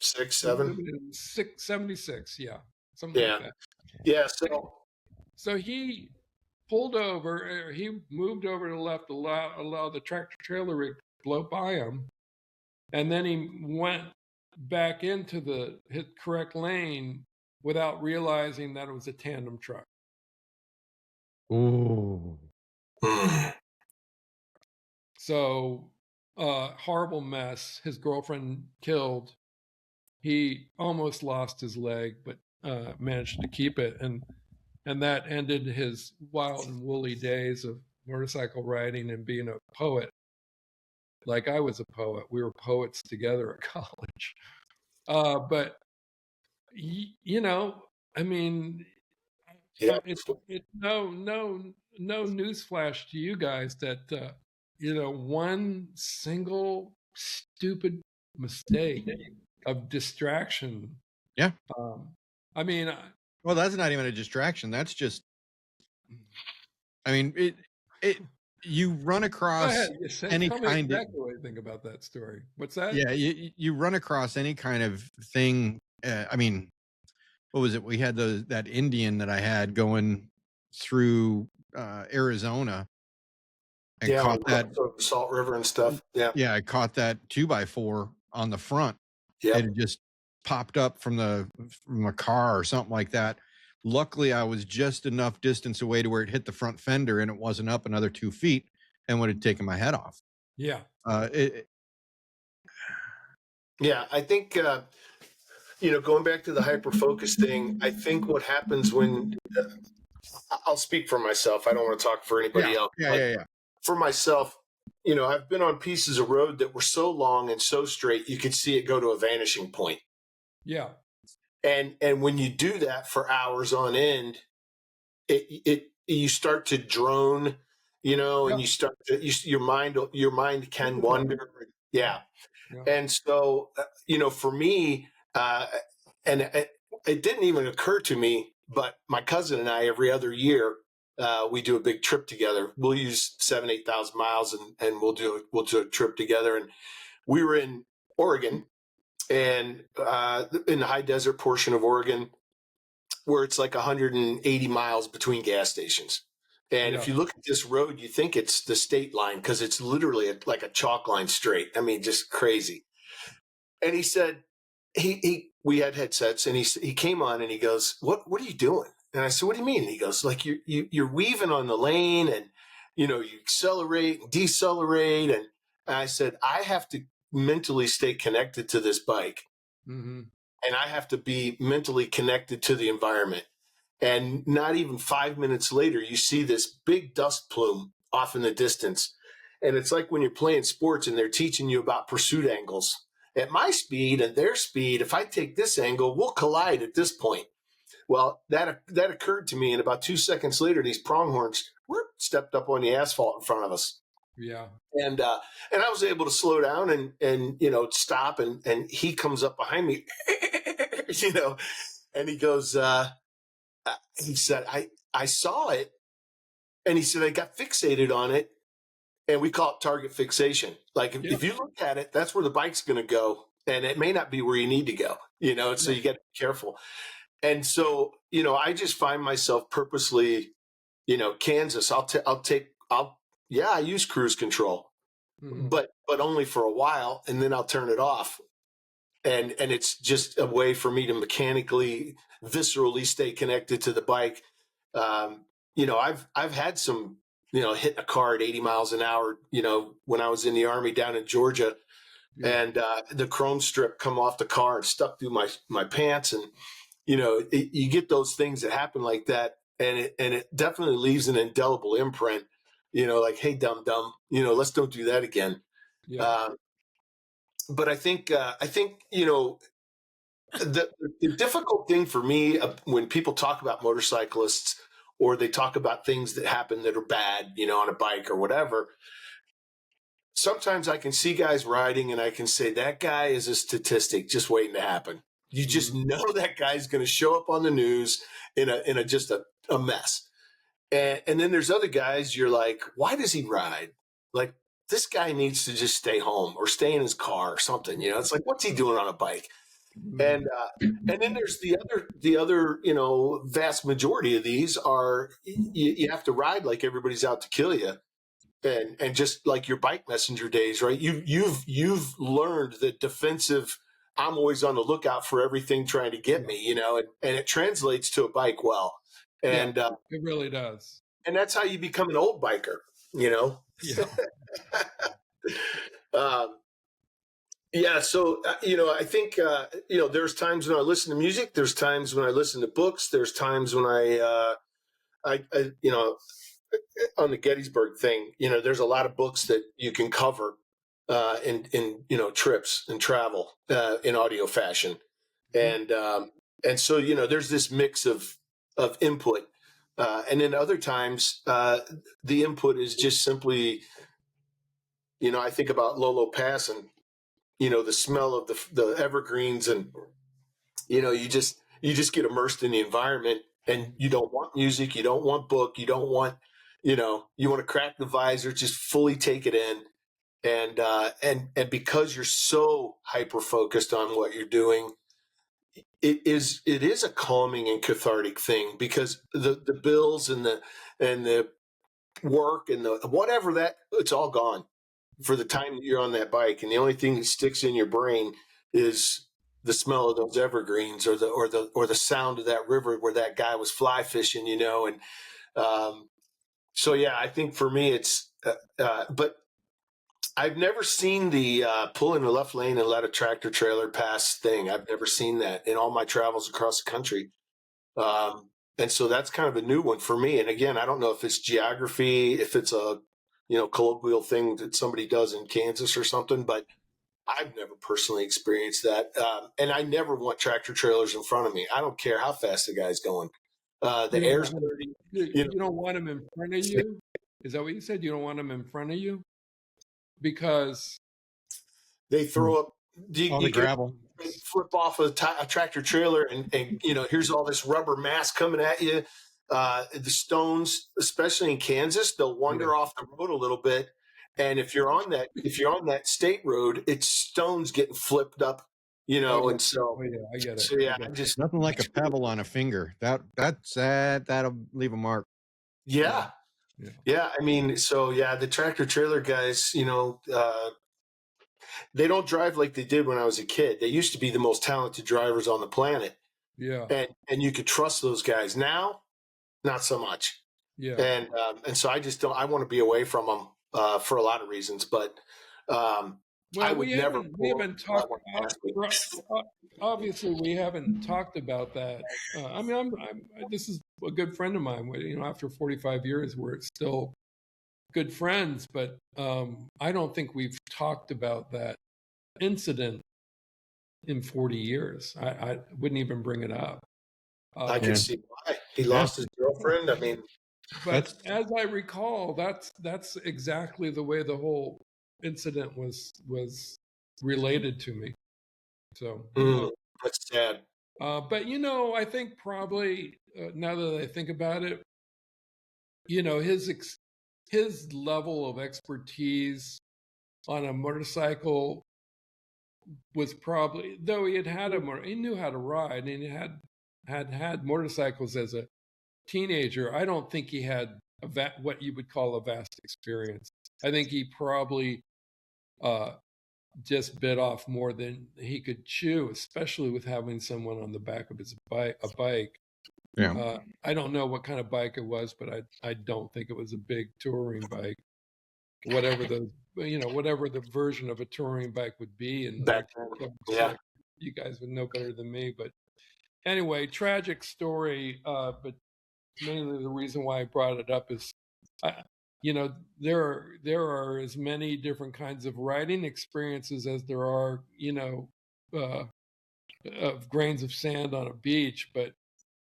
76, yeah. Something like that. Yeah. So he pulled over, he moved over to the left, allow the tractor trailer rig to blow by him. And then he went back into the correct lane without realizing that it was a tandem truck. Ooh. So, horrible mess. His girlfriend killed. He almost lost his leg, but managed to keep it. And that ended his wild and woolly days of motorcycle riding and being a poet. Like I was a poet. We were poets together at college. But, I mean, no newsflash to you guys that, one single stupid mistake of distraction. Yeah. I mean, well, that's not even a distraction. That's just, I mean, you run across any kind of. What you think about that story? What's that? Yeah, you run across any kind of thing. I mean, what was it? We had that Indian that I had going through Arizona, and caught that Salt River and stuff. Yeah, I caught that 2x4 on the front. Yeah, it just popped up from a car or something like that. Luckily, I was just enough distance away to where it hit the front fender, and it wasn't up another 2 feet, and would have taken my head off. Yeah. Yeah, I think going back to the hyper focus thing, I think what happens when I'll speak for myself. I don't want to talk for anybody else. Yeah. For myself, I've been on pieces of road that were so long and so straight, you could see it go to a vanishing point. Yeah. And when you do that for hours on end, you start to drone, and you start to, your mind can wander. Yeah. Yeah. And so, for me, and it didn't even occur to me, but my cousin and I, every other year, we do a big trip together. We'll use 8,000 miles and we'll do a trip together. And we were in Oregon, and in the high desert portion of Oregon, where it's like 180 miles between gas stations. And Yeah. if you look at this road, you think it's the state line because it's literally like a chalk line straight. I mean, just crazy. And he said, we had headsets, and he came on and he goes, what are you doing? And I said, what do you mean? And he goes, like, you're weaving on the lane, and, you accelerate and decelerate. And I said, I have to mentally stay connected to this bike. Mm-hmm. And I have to be mentally connected to the environment. And not even 5 minutes later, you see this big dust plume off in the distance. And it's like when you're playing sports and they're teaching you about pursuit angles. At my speed and their speed, if I take this angle, we'll collide at this point. Well, that occurred to me, and about 2 seconds later, these pronghorns stepped up on the asphalt in front of us. Yeah. And I was able to slow down and stop, and he comes up behind me, and he goes, he said, I saw it, and he said, I got fixated on it, and we call it target fixation. Like if you look at it, that's where the bike's going to go, and it may not be where you need to go, so you got to be careful. And so, I just find myself purposely, Kansas, I use cruise control, Mm-hmm. but only for a while, and then I'll turn it off. And it's just a way for me to mechanically, viscerally stay connected to the bike. I've had some, hitting a car at 80 miles an hour, when I was in the Army down in Georgia, and the chrome strip come off the car and stuck through my pants. And, you get those things that happen like that. And it definitely leaves an indelible imprint, like, hey, dumb, let's don't do that again. Yeah. But I think, the difficult thing for me when people talk about motorcyclists, or they talk about things that happen that are bad, on a bike or whatever, sometimes I can see guys riding and I can say that guy is a statistic just waiting to happen. You just know that guy's going to show up on the news in a just a mess. And then there's other guys, you're like, why does he ride? Like, this guy needs to just stay home or stay in his car or something. It's like, what's he doing on a bike? And then there's the other vast majority of these are you have to ride like everybody's out to kill you, and just like your bike messenger days, right? You've learned that defensive. I'm always on the lookout for everything trying to get me, and it translates to a bike well, and it really does. And that's how you become an old biker, Yeah. Yeah. So, I think, there's times when I listen to music, there's times when I listen to books, there's times when I on the Gettysburg thing, there's a lot of books that you can cover, in trips and travel, in audio fashion. And so, there's this mix of input. And then other times, the input is just simply, I think about Lolo Pass and, the smell of the evergreens, and, you just get immersed in the environment, and you don't want music. You don't want book. You don't want, you want to crack the visor, just fully take it in. And because you're so hyper focused on what you're doing, it is a calming and cathartic thing, because the bills and the work and the whatever, that it's all gone for the time that you're on that bike, and the only thing that sticks in your brain is the smell of those evergreens, or the sound of that river where that guy was fly fishing, and so yeah, I think for me it's but I've never seen the pull in the left lane and let a tractor trailer pass thing. I've never seen that in all my travels across the country. And so that's kind of a new one for me. And again, I don't know if it's geography, if it's a, colloquial thing that somebody does in Kansas or something, but I've never personally experienced that. And I never want tractor trailers in front of me. I don't care how fast the guy's going. The air's dirty. You don't want them in front of you? Is that what you said? You don't want them in front of you? Because They throw up All the gravel. flip off a tractor trailer and here's all this rubber mass coming at you. The stones, especially in Kansas, they'll wander off the road a little bit. And if you're on that state road, it's stones getting flipped up, and so I get it. So yeah, just nothing like a pebble on a finger. That'll leave a mark. Yeah. I mean, so the tractor trailer guys, they don't drive like they did when I was a kid. They used to be the most talented drivers on the planet. Yeah. And you could trust those guys. Now, not so much. Yeah. And so I just don't. I want to be away from them for a lot of reasons. But I would never. We haven't talked. Obviously, we haven't talked about that. I mean, this is a good friend of mine. After 45 years, we're still good friends. But I don't think we've talked about that incident in 40 years. I wouldn't even bring it up. I can see why. He lost his girlfriend. I mean, but as I recall, that's exactly the way the whole incident was related to me. So that's sad. But I think probably now that I think about it, his level of expertise on a motorcycle was probably, though he knew how to ride and he had motorcycles as a teenager. I don't think he had what you would call a vast experience. I think he probably just bit off more than he could chew, especially with having someone on the back of a bike. Yeah. I don't know what kind of bike it was, but I don't think it was a big touring bike. Whatever the version of a touring bike would be, and you guys would know better than me. But anyway, tragic story. But mainly the reason why I brought it up is, there are as many different kinds of riding experiences as there are, of grains of sand on a beach. But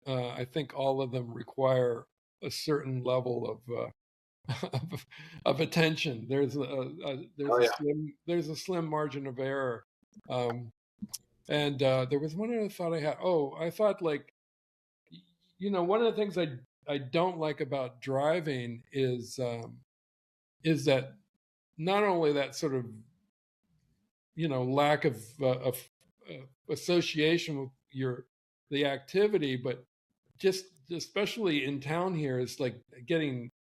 I think all of them require a certain level of attention. There's a slim margin of error. And there was one other thought I had. I thought, like, one of the things I don't like about driving is that not only that sort of lack of association with the activity, but just especially in town here is like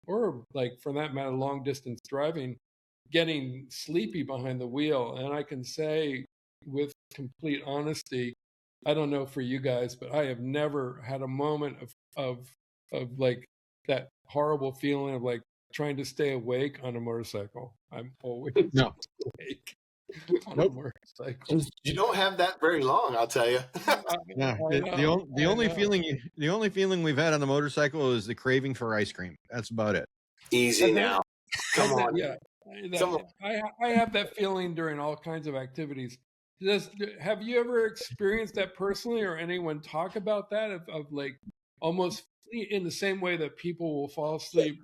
or for that matter, long distance driving, getting sleepy behind the wheel. And I can say with complete honesty, I don't know for you guys, but I have never had a moment of like that horrible feeling of like trying to stay awake on a motorcycle. I'm always awake on a motorcycle. You don't have that very long, I'll tell you. The only feeling we've had on the motorcycle is the craving for ice cream. That's about it. Easy now. Come on. I have that feeling during all kinds of activities. Have you ever experienced that personally, or anyone talk about that of like almost in the same way that people will fall asleep?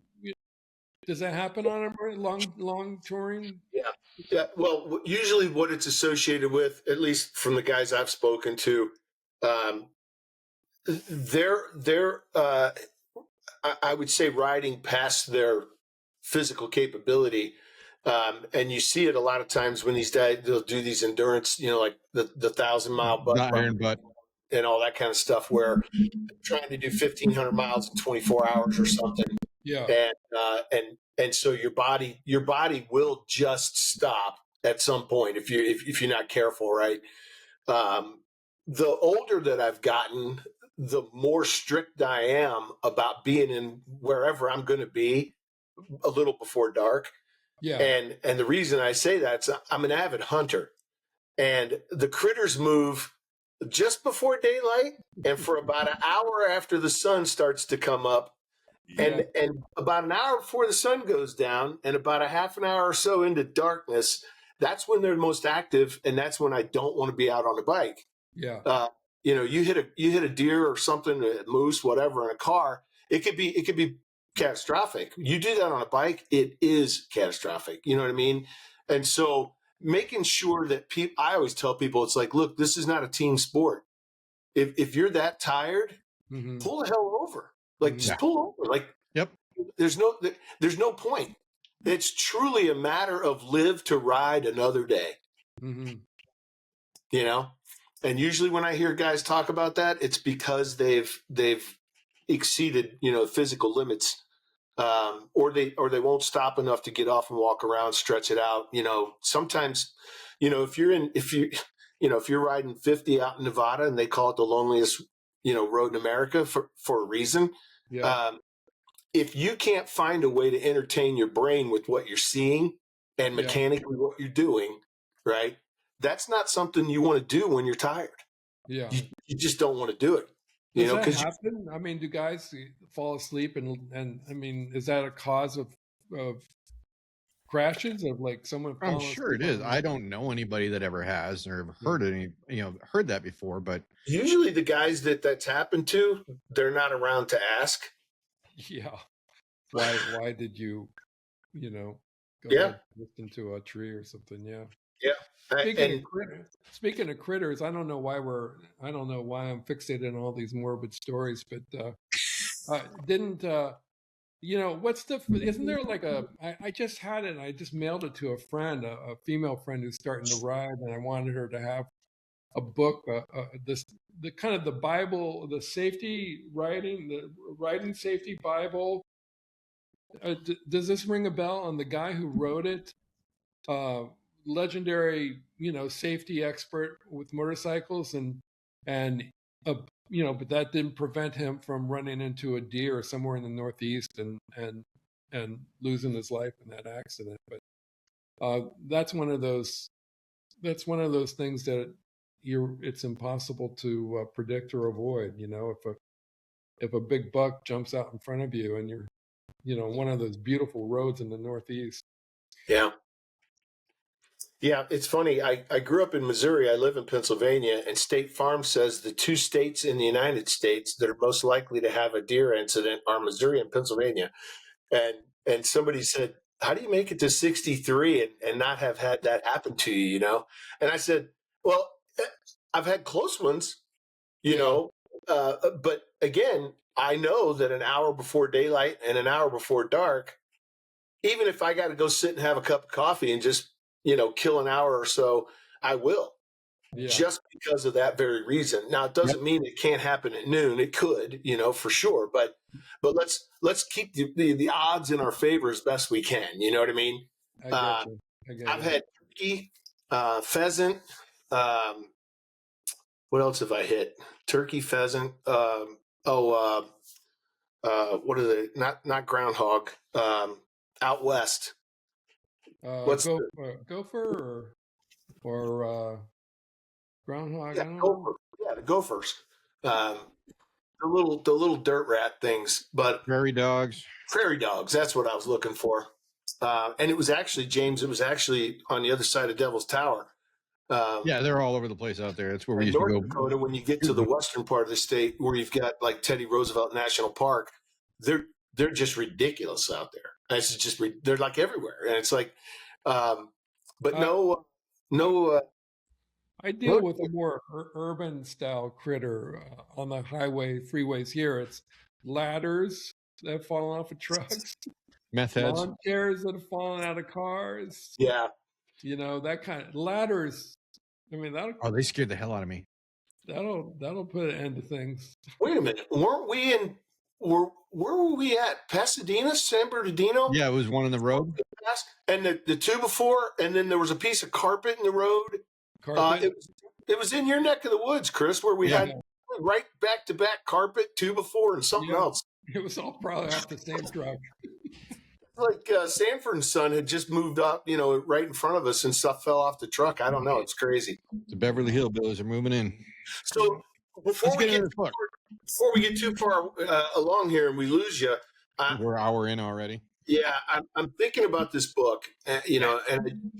Does that happen on a long touring? Yeah. Well, usually what it's associated with, at least from the guys I've spoken to, they're I would say riding past their physical capability. And you see it a lot of times when these guys, they'll do these endurance, like the 1,000-mile iron butt and all that kind of stuff, where they're trying to do 1,500 miles in 24 hours or something. Yeah. And so your body will just stop at some point if you're not careful, right? The older that I've gotten, the more strict I am about being in wherever I'm going to be a little before dark. Yeah. And the reason I say that is I'm an avid hunter, and the critters move just before daylight and for about an hour after the sun starts to come up. And about an hour before the sun goes down and about a half an hour or so into darkness, that's when they're most active. And that's when I don't want to be out on a bike. Yeah. You hit a deer or something, a moose, whatever, in a car. It could be catastrophic. You do that on a bike, it is catastrophic. You know what I mean? And so making sure that people, I always tell people, it's like, look, this is not a team sport. If you're that tired, pull the hell over. Like, just pull over. Like, there's no point. It's truly a matter of live to ride another day. You know, and usually when I hear guys talk about that, it's because they've exceeded, you know, physical limits, or they won't stop enough to get off and walk around, stretch it out. You know, sometimes, you know, if you're riding 50 out in Nevada and they call it the loneliest, you know, road in America for a reason. If you can't find a way to entertain your brain with what you're seeing and mechanically what you're doing, right? That's not something you want to do when you're tired. You just don't want to do it. You know, because happen? I mean, do guys fall asleep and I mean, is that a cause of crashes of like someone? I'm sure it is. I don't know anybody that ever has or heard heard that before, but usually the guys that's happened to, they're not around to ask. Yeah. Why did you know, go listen to a tree or something? Yeah. Speaking of critters, I don't know why I'm fixated on all these morbid stories, but didn't you know, isn't there like I just had it and I just mailed it to a friend, a female friend who's starting to ride, and I wanted her to have a book, the kind of the Bible, the riding safety Bible. Does this ring a bell on the guy who wrote it? Legendary, you know, safety expert with motorcycles, and you know, but that didn't prevent him from running into a deer somewhere in the Northeast and losing his life in that accident. But that's one of those things that it's impossible to predict or avoid. You know, if a big buck jumps out in front of you and you're, you know, one of those beautiful roads in the Northeast. Yeah, it's funny. I grew up in Missouri. I live in Pennsylvania, and State Farm says the two states in the United States that are most likely to have a deer incident are Missouri and Pennsylvania. And somebody said, how do you make it to 63 and not have had that happen to you, you know? And I said, well, I've had close ones, you know, but again, I know that an hour before daylight and an hour before dark, even if I got to go sit and have a cup of coffee and just, you know, kill an hour or so, I will, just because of that very reason. Now, it doesn't mean it can't happen at noon. It could, you know, for sure. But let's keep the odds in our favor as best we can. You know what I mean? I've had turkey, pheasant. What else have I hit? Turkey, pheasant. What are they? Not groundhog. Out west. What's gopher or groundhog? Yeah, gopher. Yeah, the gophers. The little dirt rat things, but prairie dogs. Prairie dogs. That's what I was looking for. And it was actually, James, it was actually on the other side of Devil's Tower. Yeah, they're all over the place out there. That's where we used to go. Dakota, when you get to the western part of the state, where you've got like Teddy Roosevelt National Park, they're just ridiculous out there. It's just they're like everywhere, and it's like, but no. I deal with a more urban style critter on the freeways here. It's ladders that have fallen off of trucks, meth heads, lawn chairs that have fallen out of cars. Yeah, you know, that kind of ladders. I mean, they scared the hell out of me. That'll put an end to things. Wait a minute, weren't we in? Where were we at? Pasadena, San Bernardino? Yeah, it was one in the road. And the two before, and then there was a piece of carpet in the road. It was in your neck of the woods, Chris, where we had right back-to-back carpet, two before, and something else. It was all probably off the same truck. Like Sanford and Son had just moved up, you know, right in front of us, and stuff fell off the truck. I don't know. It's crazy. The Beverly Hillbillies are moving in. So before we get too far along here and we lose you, we're an hour in already. Yeah, I'm thinking about this book, you know, and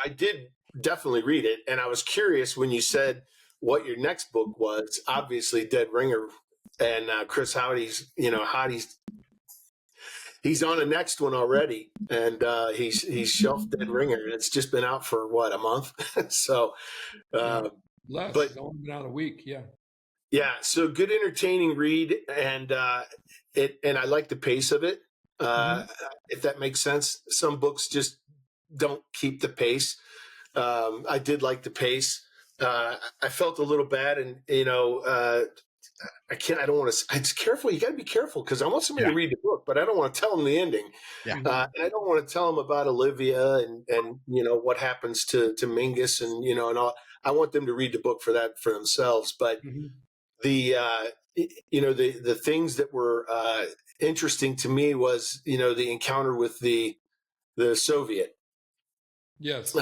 I did definitely read it, and I was curious when you said what your next book was. Obviously, Dead Ringer, and Chris Hauty's, you know, he's on the next one already, and he's shelved Dead Ringer. It's just been out for what, a month. So, less. but It's only been out a week. Yeah. Yeah, so good, entertaining read, and I like the pace of it. If that makes sense, some books just don't keep the pace. I did like the pace. I felt a little bad, and I don't want to. It's careful. You got to be careful because I want somebody to read the book, but I don't want to tell them the ending. Yeah. And I don't want to tell them about Olivia and what happens to Mingus and and all. I want them to read the book for themselves. But the things that were interesting to me was the encounter with the Soviet. Yes.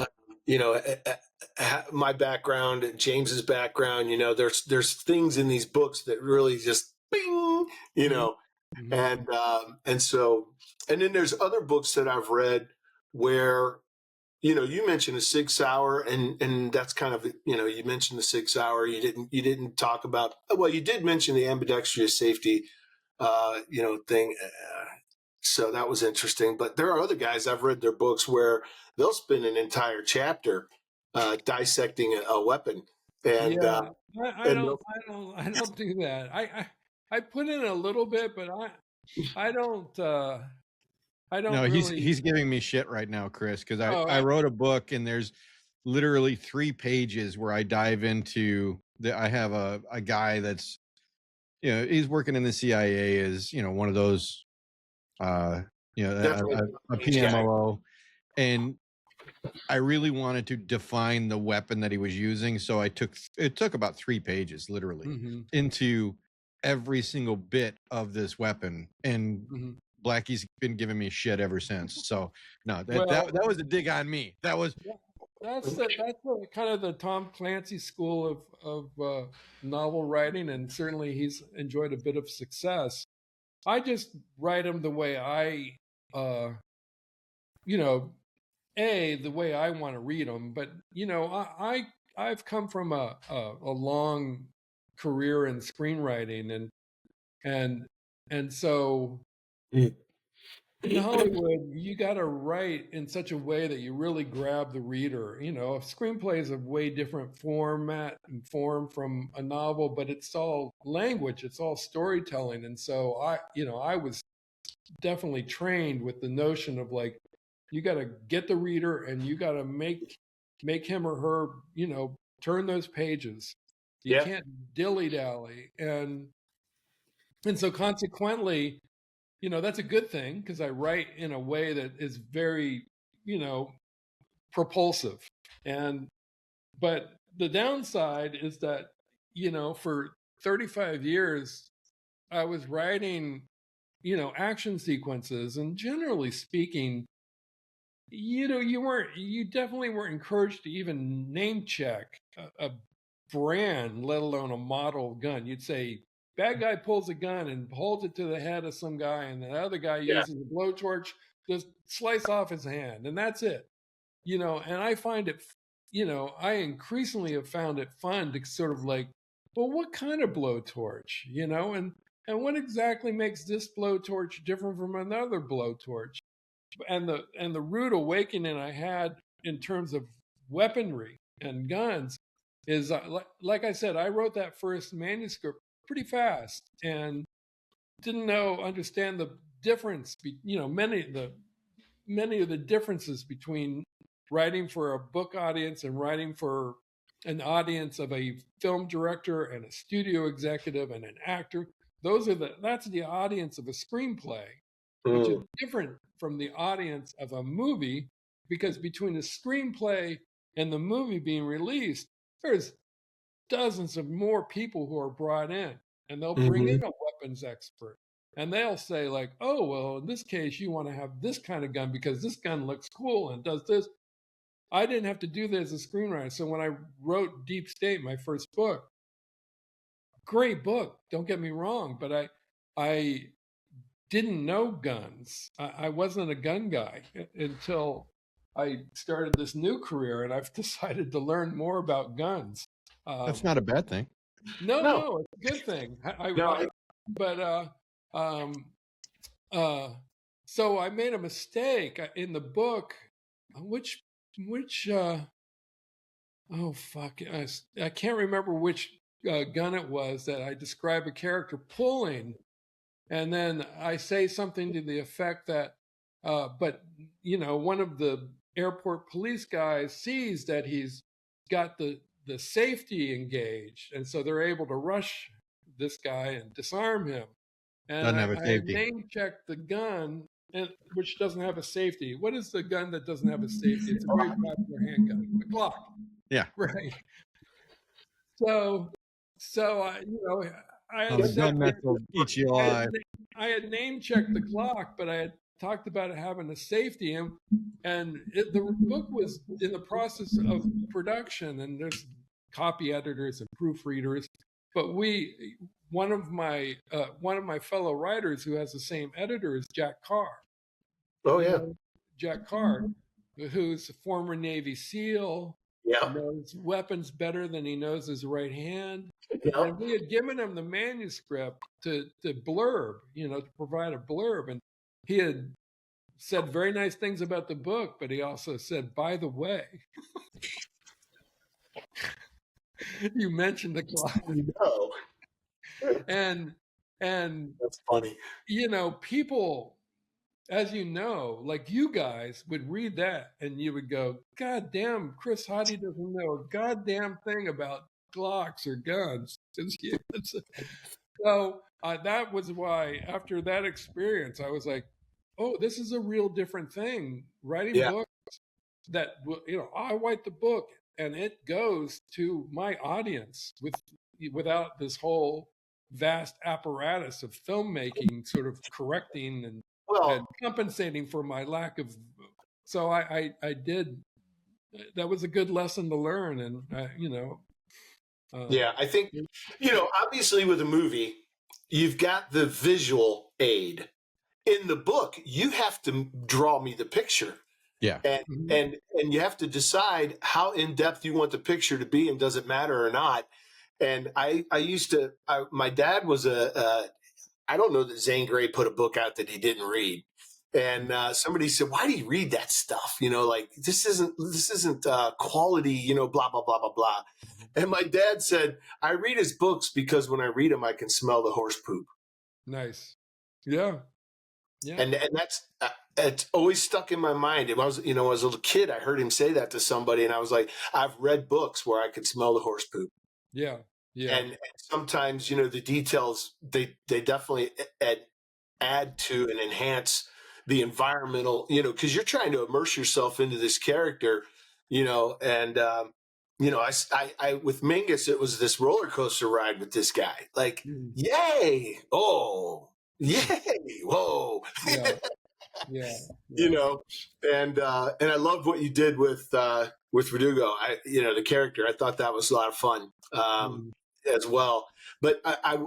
My background and James's background, there's things in these books that really just bing, and so, and then there's other books that I've read where, you mentioned a 6 Sauer, and that's kind of, you mentioned the 6 Sauer. You didn't talk about, well, you did mention the ambidextrous safety, thing. So that was interesting. But there are other guys, I've read their books where they'll spend an entire chapter dissecting a weapon. And I don't do that. I put in a little bit, but I don't. No, really... he's giving me shit right now, Chris, because I wrote a book and there's literally 3 pages where I dive into I have a guy that's, he's working in the CIA as, one of those, a PMO, and I really wanted to define the weapon that he was using. So it took about 3 pages, literally, into every single bit of this weapon. And Blackie's been giving me shit ever since. So no, that was a dig on me. That's kind of the Tom Clancy school of novel writing, and certainly he's enjoyed a bit of success. I just write them the way the way I want to read them. But I've come from a long career in screenwriting, and so in Hollywood, you got to write in such a way that you really grab the reader. A screenplay is a way different format and form from a novel, but it's all language, it's all storytelling. And so I was definitely trained with the notion of like, you got to get the reader and you got to make him or her, turn those pages. You can't dilly-dally. And so consequently, that's a good thing because I write in a way that is very, propulsive. But the downside is that, for 35 years, I was writing, action sequences, and generally speaking, you definitely weren't encouraged to even name check a brand, let alone a model of gun. You'd say, bad guy pulls a gun and holds it to the head of some guy, and the other guy uses a blowtorch to slice off his hand, and that's it. And I find it, I increasingly have found it fun to sort of like, well, what kind of blowtorch, and what exactly makes this blowtorch different from another blowtorch? And the rude awakening I had in terms of weaponry and guns is, like I said, I wrote that first manuscript pretty fast and didn't understand the difference, many of the differences between writing for a book audience and writing for an audience of a film director and a studio executive and an actor. That's the audience of a screenplay, which is different from the audience of a movie, because between the screenplay and the movie being released, there's dozens of more people who are brought in, and they'll bring in a weapons expert, and they'll say like, oh, well, in this case, you want to have this kind of gun because this gun looks cool and does this. I didn't have to do that as a screenwriter. So when I wrote Deep State, my first book, great book, don't get me wrong, but I didn't know guns. I wasn't a gun guy until I started this new career, and I've decided to learn more about guns. That's not a bad thing. No, it's a good thing. so I made a mistake in the book. Which oh fuck, I can't remember which gun it was that I describe a character pulling, and then I say something to the effect that, but one of the airport police guys sees that he's got the safety engaged, and so they're able to rush this guy and disarm him. And Doesn't have a I safety. name checked the gun, which doesn't have a safety. What is the gun that doesn't have a safety? It's a very popular handgun, the Glock. Yeah. Right. So I had The gun that will eat you alive. I had name checked the Glock, but I had talked about it having a safety, and the book was in the process of production, and there's copy editors and proofreaders. But one of my fellow writers who has the same editor is Jack Carr. Oh yeah, Jack Carr, who's a former Navy SEAL. Yeah. Knows weapons better than he knows his right hand. Yeah. And we had given him the manuscript to blurb, to provide a blurb. And he had said very nice things about the book, but he also said, by the way, you mentioned the clock. No. And That's funny. People, as you know, like you guys would read that and you would go, God damn, Chris Hauty doesn't know a goddamn thing about Glocks or guns. So that was why, after that experience, I was like, oh, this is a real different thing. Writing books that, I write the book and it goes to my audience without this whole vast apparatus of filmmaking sort of correcting and compensating for my lack of. So I did. That was a good lesson to learn, and I think obviously with a movie, you've got the visual aid. In the book, you have to draw me the picture. Yeah, and you have to decide how in depth you want the picture to be, and does it matter or not. And I used to. My dad was I don't know that Zane Grey put a book out that he didn't read. And somebody said, why do you read that stuff? Like this isn't quality, blah, blah, blah, blah, blah. And my dad said, I read his books because when I read them, I can smell the horse poop. Nice. Yeah. Yeah. And that's, it's always stuck in my mind. It was, as a little kid, I heard him say that to somebody, and I was like, I've read books where I could smell the horse poop. Yeah. Yeah. And sometimes, the details, they definitely add to and enhance the environmental, because you're trying to immerse yourself into this character, and, I with Mingus, it was this roller coaster ride with this guy. Like, yay. Oh, yay. Whoa. Yeah. And I loved what you did with Verdugo. The character, I thought that was a lot of fun. As well. But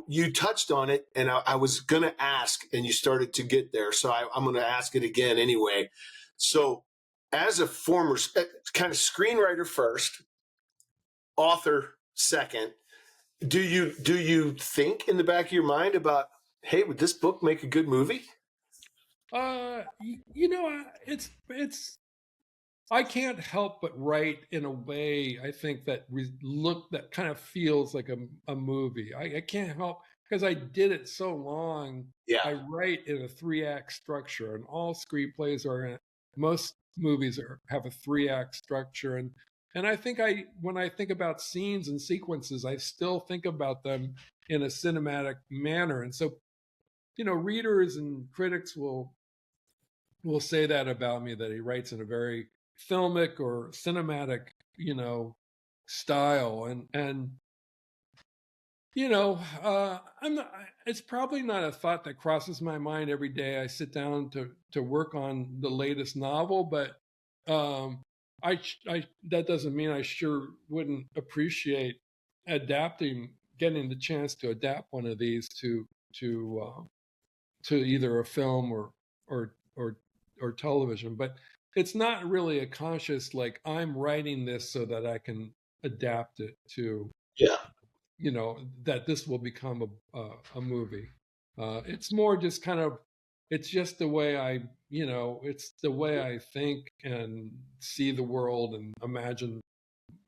you touched on it, and I was going to ask, and you started to get there. So I'm going to ask it again anyway. So as a former kind of screenwriter first, author second, do you think in the back of your mind about, hey, would this book make a good movie? It's I can't help but write in a way, I think, that kind of feels like a movie. I can't help, because I did it so long. Yeah. I write in a 3-act structure, and all screenplays most movies have a 3-act structure. And I think when I think about scenes and sequences, I still think about them in a cinematic manner. And so, readers and critics will say that about me, that he writes in a very filmic or cinematic, style. And I'm not, it's probably not a thought that crosses my mind every day I sit down to work on the latest novel, but that doesn't mean I sure wouldn't appreciate getting the chance to adapt one of these to either a film or television. But it's not really a conscious, like, I'm writing this so that I can adapt it to, that this will become a movie. It's more just kind of it's just the way it's the way I think and see the world and imagine,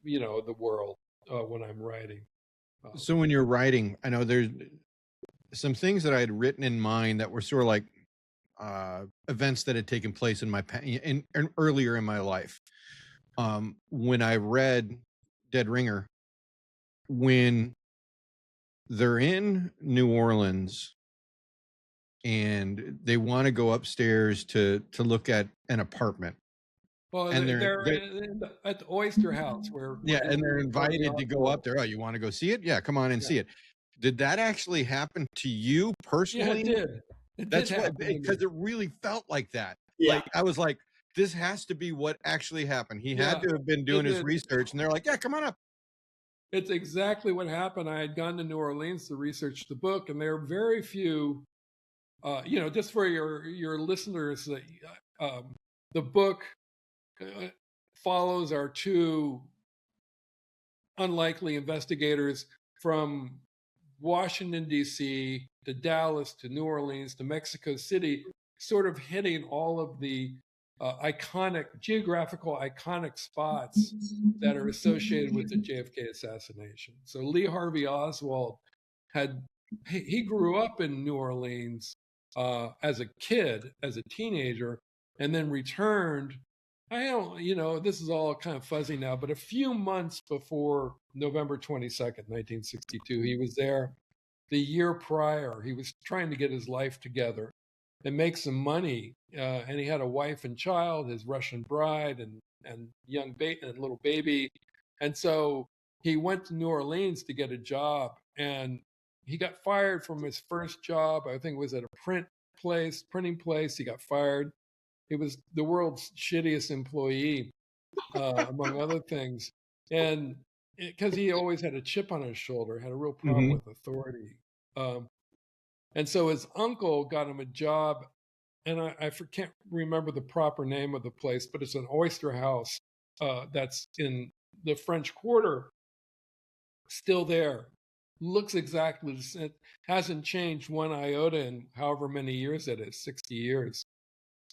the world when I'm writing. So when you're writing, I know there's some things that I had written in mind that were sort of like events that had taken place in my in earlier in my life. When I read Dead Ringer, when they're in New Orleans and they want to go upstairs to look at an apartment. Well, And they're at the Oyster House where and they're invited to go up there. Oh, you want to go see it? Yeah, come on and see it. Did that actually happen to you personally? Yeah, it did. That's what, because it really felt like that. Yeah. Like I was like, this has to be what actually happened. He had to have been doing his research, and they're like, yeah, come on up. It's exactly what happened. I had gone to New Orleans to research the book, and there are very few, just for your listeners, the book follows our two unlikely investigators from Washington, D.C. to Dallas to New Orleans to Mexico City, sort of hitting all of the geographical iconic spots that are associated with the JFK assassination. So Lee Harvey Oswald he grew up in New Orleans as a kid, as a teenager, and then returned. This is all kind of fuzzy now, but a few months before November 22nd, 1962, he was there. The year prior, he was trying to get his life together and make some money. And he had a wife and child, his Russian bride and little baby. And so he went to New Orleans to get a job, and he got fired from his first job. I think it was at a printing place. He got fired. He was the world's shittiest employee, among other things. And because he always had a chip on his shoulder, had a real problem with authority. And so his uncle got him a job, and I can't remember the proper name of the place, but it's an oyster house that's in the French Quarter, still there. Looks exactly the same. Hasn't changed one iota in however many years it is, 60 years.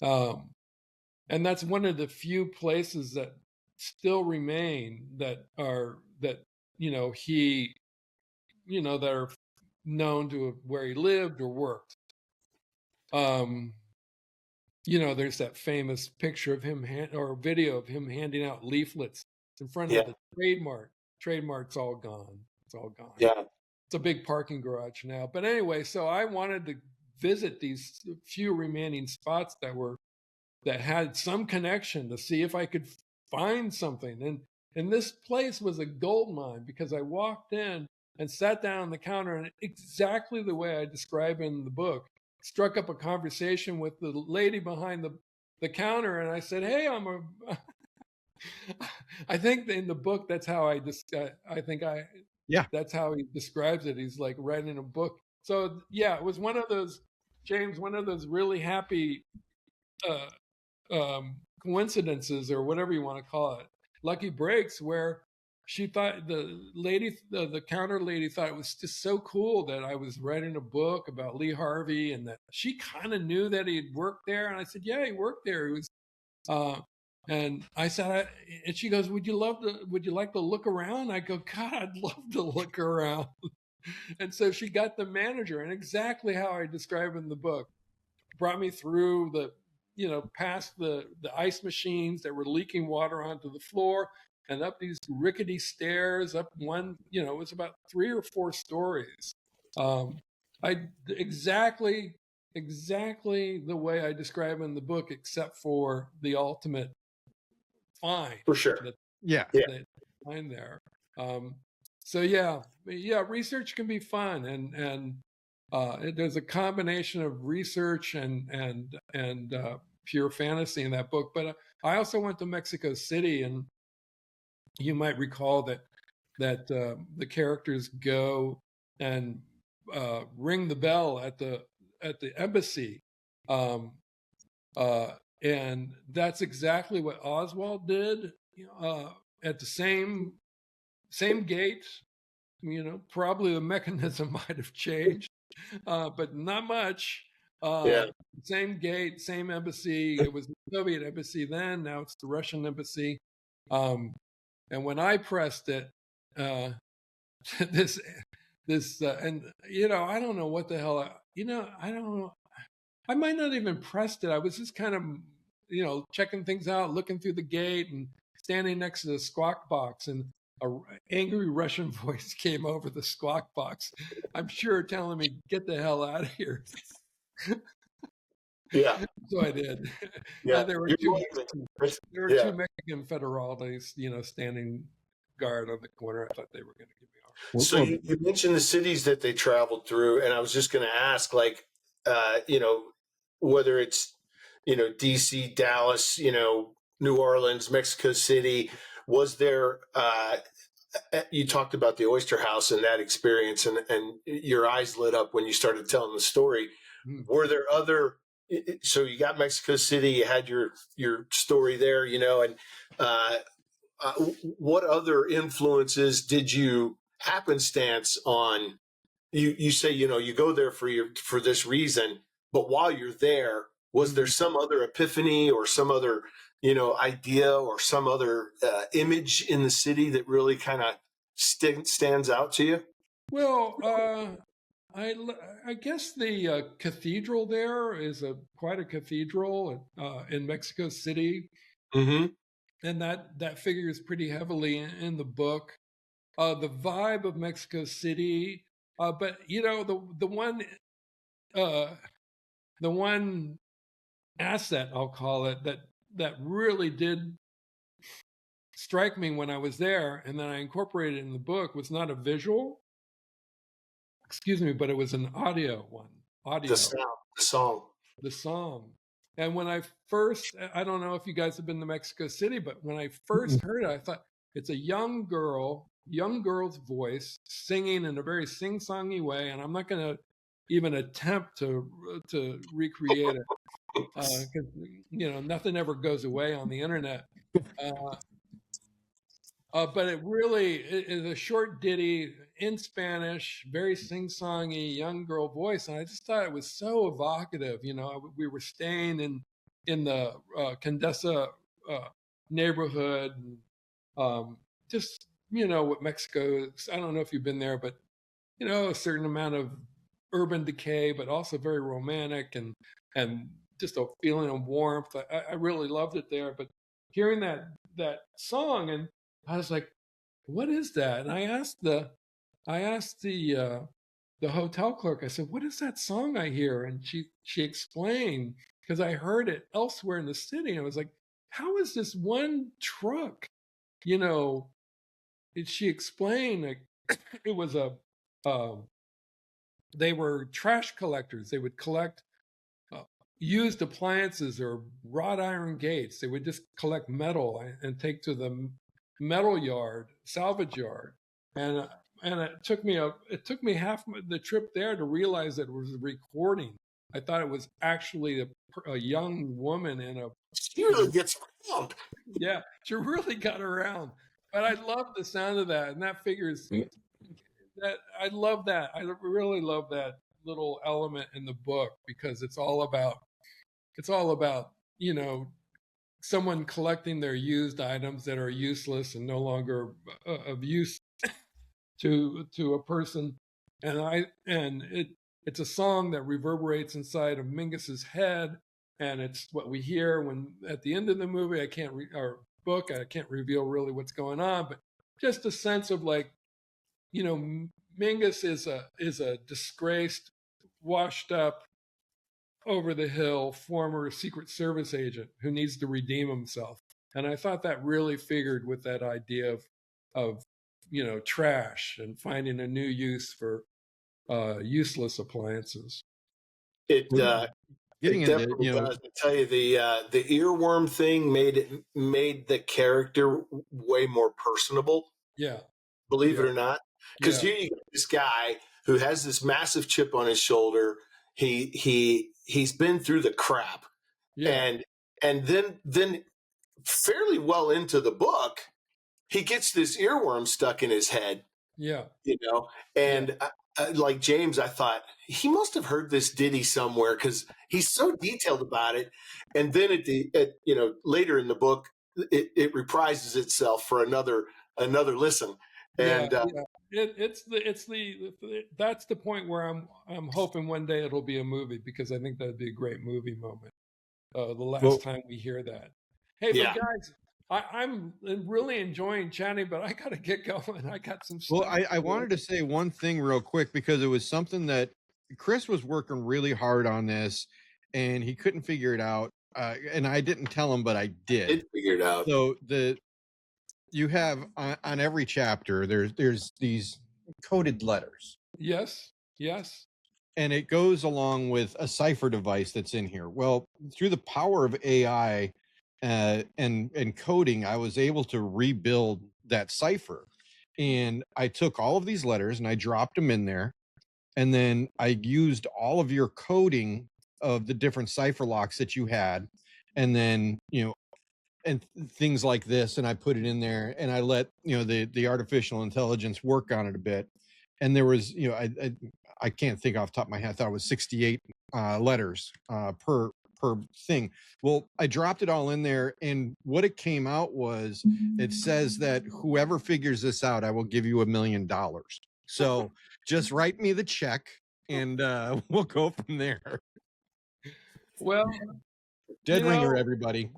And that's one of the few places that still remain that are known to where he lived or worked. There's that famous picture of him or video of him handing out leaflets in front of the trademark. Trademark's all gone. It's all gone. Yeah. It's a big parking garage now. But anyway, so I wanted to visit these few remaining spots that had some connection to see if I could find something. And this place was a gold mine, because I walked in and sat down on the counter, and exactly the way I describe in the book, struck up a conversation with the lady behind the counter. And I said, hey, I think in the book, that's how that's how he describes it. He's like writing a book. So yeah, it was one of those, James, one of those really happy coincidences, or whatever you want to call it, lucky breaks, where she thought the counter lady thought it was just so cool that I was writing a book about Lee Harvey, and that she kind of knew that he had worked there. And I said, yeah, he worked there. He was, and I said, and she goes, would you like to look around? I go, God, I'd love to look around. And so she got the manager, and exactly how I describe in the book, brought me through past the ice machines that were leaking water onto the floor, and up these rickety stairs, up one, it was about 3 or 4 stories. Exactly the way I describe in the book, except for the ultimate find. For sure. That find there. So yeah, research can be fun, and there's a combination of research and pure fantasy in that book. But I also went to Mexico City, and you might recall that the characters go and ring the bell at the embassy, and that's exactly what Oswald did at the same gate. Probably the mechanism might have changed, but not much. Yeah. Same gate, same embassy. It was the Soviet embassy then. Now it's the Russian embassy. And when I pressed it, this and I don't know what the hell. I don't know. I might not even pressed it. I was just kind of checking things out, looking through the gate, and standing next to the squawk box, and a angry Russian voice came over the squawk box. I'm sure telling me, "Get the hell out of here." Yeah. So I did. Yeah. There were Yeah. two Mexican federales, standing guard on the corner. I thought they were going to give me off. So you mentioned the cities that they traveled through, and I was just going to ask, like, whether it's, DC, Dallas, New Orleans, Mexico City, was there, you talked about the Oyster House and that experience, and your eyes lit up when you started telling the story. Were there other, so you got Mexico City, you had your story there, and what other influences did you happenstance on? You say, you go there for this reason, but while you're there, was there some other epiphany or some other, idea or some other image in the city that really kind of stands out to you? Well, I guess the cathedral there is quite a cathedral in Mexico City, Mm-hmm. and that figures pretty heavily in the book. The vibe of Mexico City, but the one asset, I'll call it, that really did strike me when I was there, and then I incorporated it in the book, was not a visual, but it was an audio one. Audio. The sound, the song. The song. And when I don't know if you guys have been to Mexico City, but when I first heard it, I thought it's a young girl's voice singing in a very sing-songy way, and I'm not going to even attempt to recreate it because nothing ever goes away on the internet. But it really is a short ditty in Spanish, very sing-songy, young girl voice, and I just thought it was so evocative. We were staying in the Condesa neighborhood, and just what Mexico. I don't know if you've been there, but a certain amount of urban decay, but also very romantic and just a feeling of warmth. I really loved it there. But hearing that song, and I was like, "What is that?" And I asked the hotel clerk. I said, "What is that song I hear?" And she explained, because I heard it elsewhere in the city. And I was like, "How is this one truck?" She explained, like, it was they were trash collectors. They would collect used appliances or wrought iron gates. They would just collect metal and take to the metal yard, salvage yard, and it took me half the trip there to realize that it was a recording. I thought it was actually a young woman in a. She really gets around. Yeah, she really got around. But I love the sound of that, and that figures. That I love that. I really love that little element in the book, because it's all about someone collecting their used items that are useless and no longer of use to a person, and it's a song that reverberates inside of Mingus's head, and it's what we hear when at the end of the movie. I can't reveal really what's going on, but just a sense of, like, Mingus is a disgraced, washed up, over the hill former Secret Service agent who needs to redeem himself. And I thought that really figured with that idea of trash and finding a new use for useless appliances. It definitely does. I tell you, the earworm thing made the character way more personable. Yeah. Believe it or not. Because here you got this guy who has this massive chip on his shoulder. He's been through the crap. Yeah. And then fairly well into the book, he gets this earworm stuck in his head. Yeah. And like James, I thought he must have heard this ditty somewhere because he's so detailed about it. And then later in the book, it reprises itself for another listen. And it's that's the point where I'm hoping one day it'll be a movie, because I think that'd be a great movie moment. The last time we hear that. Hey, but guys, I'm really enjoying chatting, but I got to get going. I got some stuff. Well, I wanted to say one thing real quick, because it was something that Chris was working really hard on this, and he couldn't figure it out. And I didn't tell him, but I did. I did figure it out. So you have on every chapter, there's these coded letters. Yes. And it goes along with a cipher device that's in here. Well, through the power of AI and coding, I was able to rebuild that cipher. And I took all of these letters and I dropped them in there. And then I used all of your coding of the different cipher locks that you had. And then, and things like this. And I put it in there and I let, the artificial intelligence work on it a bit. And there was, I can't think off the top of my head, I thought it was 68 letters per thing. Well, I dropped it all in there, and what it came out was, it says that whoever figures this out, I will give you $1 million. So just write me the check, and we'll go from there. Well, Dead Ringer, everybody,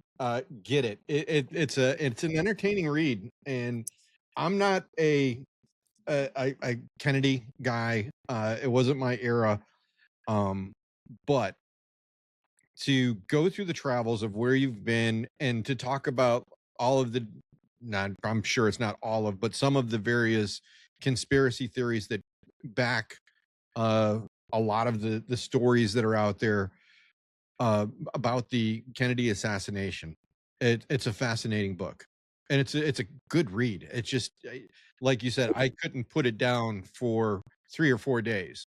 get it. It's an entertaining read, and I'm not a Kennedy guy. It wasn't my era, but to go through the travels of where you've been and to talk about all of the, I'm sure it's not all of, but some of the various conspiracy theories that back a lot of the stories that are out there about the Kennedy assassination. It's a fascinating book, and it's a good read. It's just, like you said, I couldn't put it down for 3 or 4 days,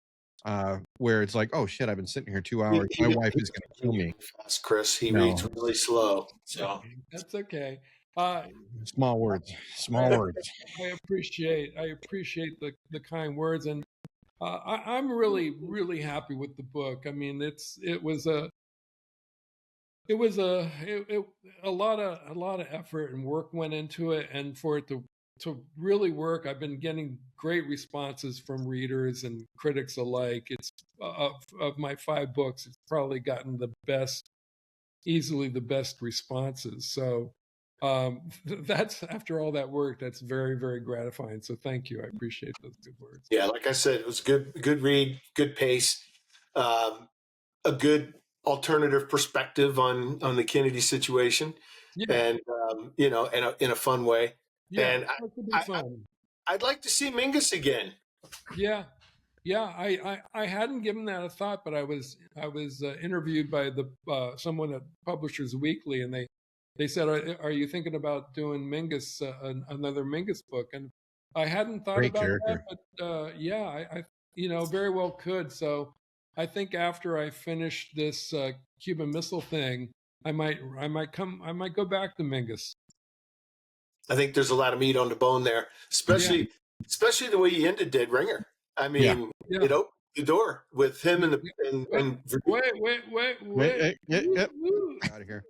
where it's like, oh shit, I've been sitting here 2 hours. My wife is going to kill me. That's Chris. He reads really slow. So that's okay. Small words. I appreciate the kind words, and I'm really, really happy with the book. I mean, it was a lot of effort and work went into it, and for it to really work, I've been getting great responses from readers and critics alike. It's of my 5 books, it's probably gotten easily the best responses. So that's, after all that work, that's very, very gratifying. So thank you. I appreciate those good words. Yeah, like I said, it was good read, good pace, a good alternative perspective on the Kennedy situation, and in a fun way. Yeah, and I'd like to see Mingus again. Yeah. I hadn't given that a thought, but I was interviewed by someone at Publishers Weekly, and they said, "Are you thinking about doing Mingus, another Mingus book?" And I hadn't thought about that, but I very well could. So I think after I finish this Cuban Missile thing, I might go back to Mingus. I think there's a lot of meat on the bone there, especially the way you ended Dead Ringer. I mean, it opened the door with him and wait. Get out of here.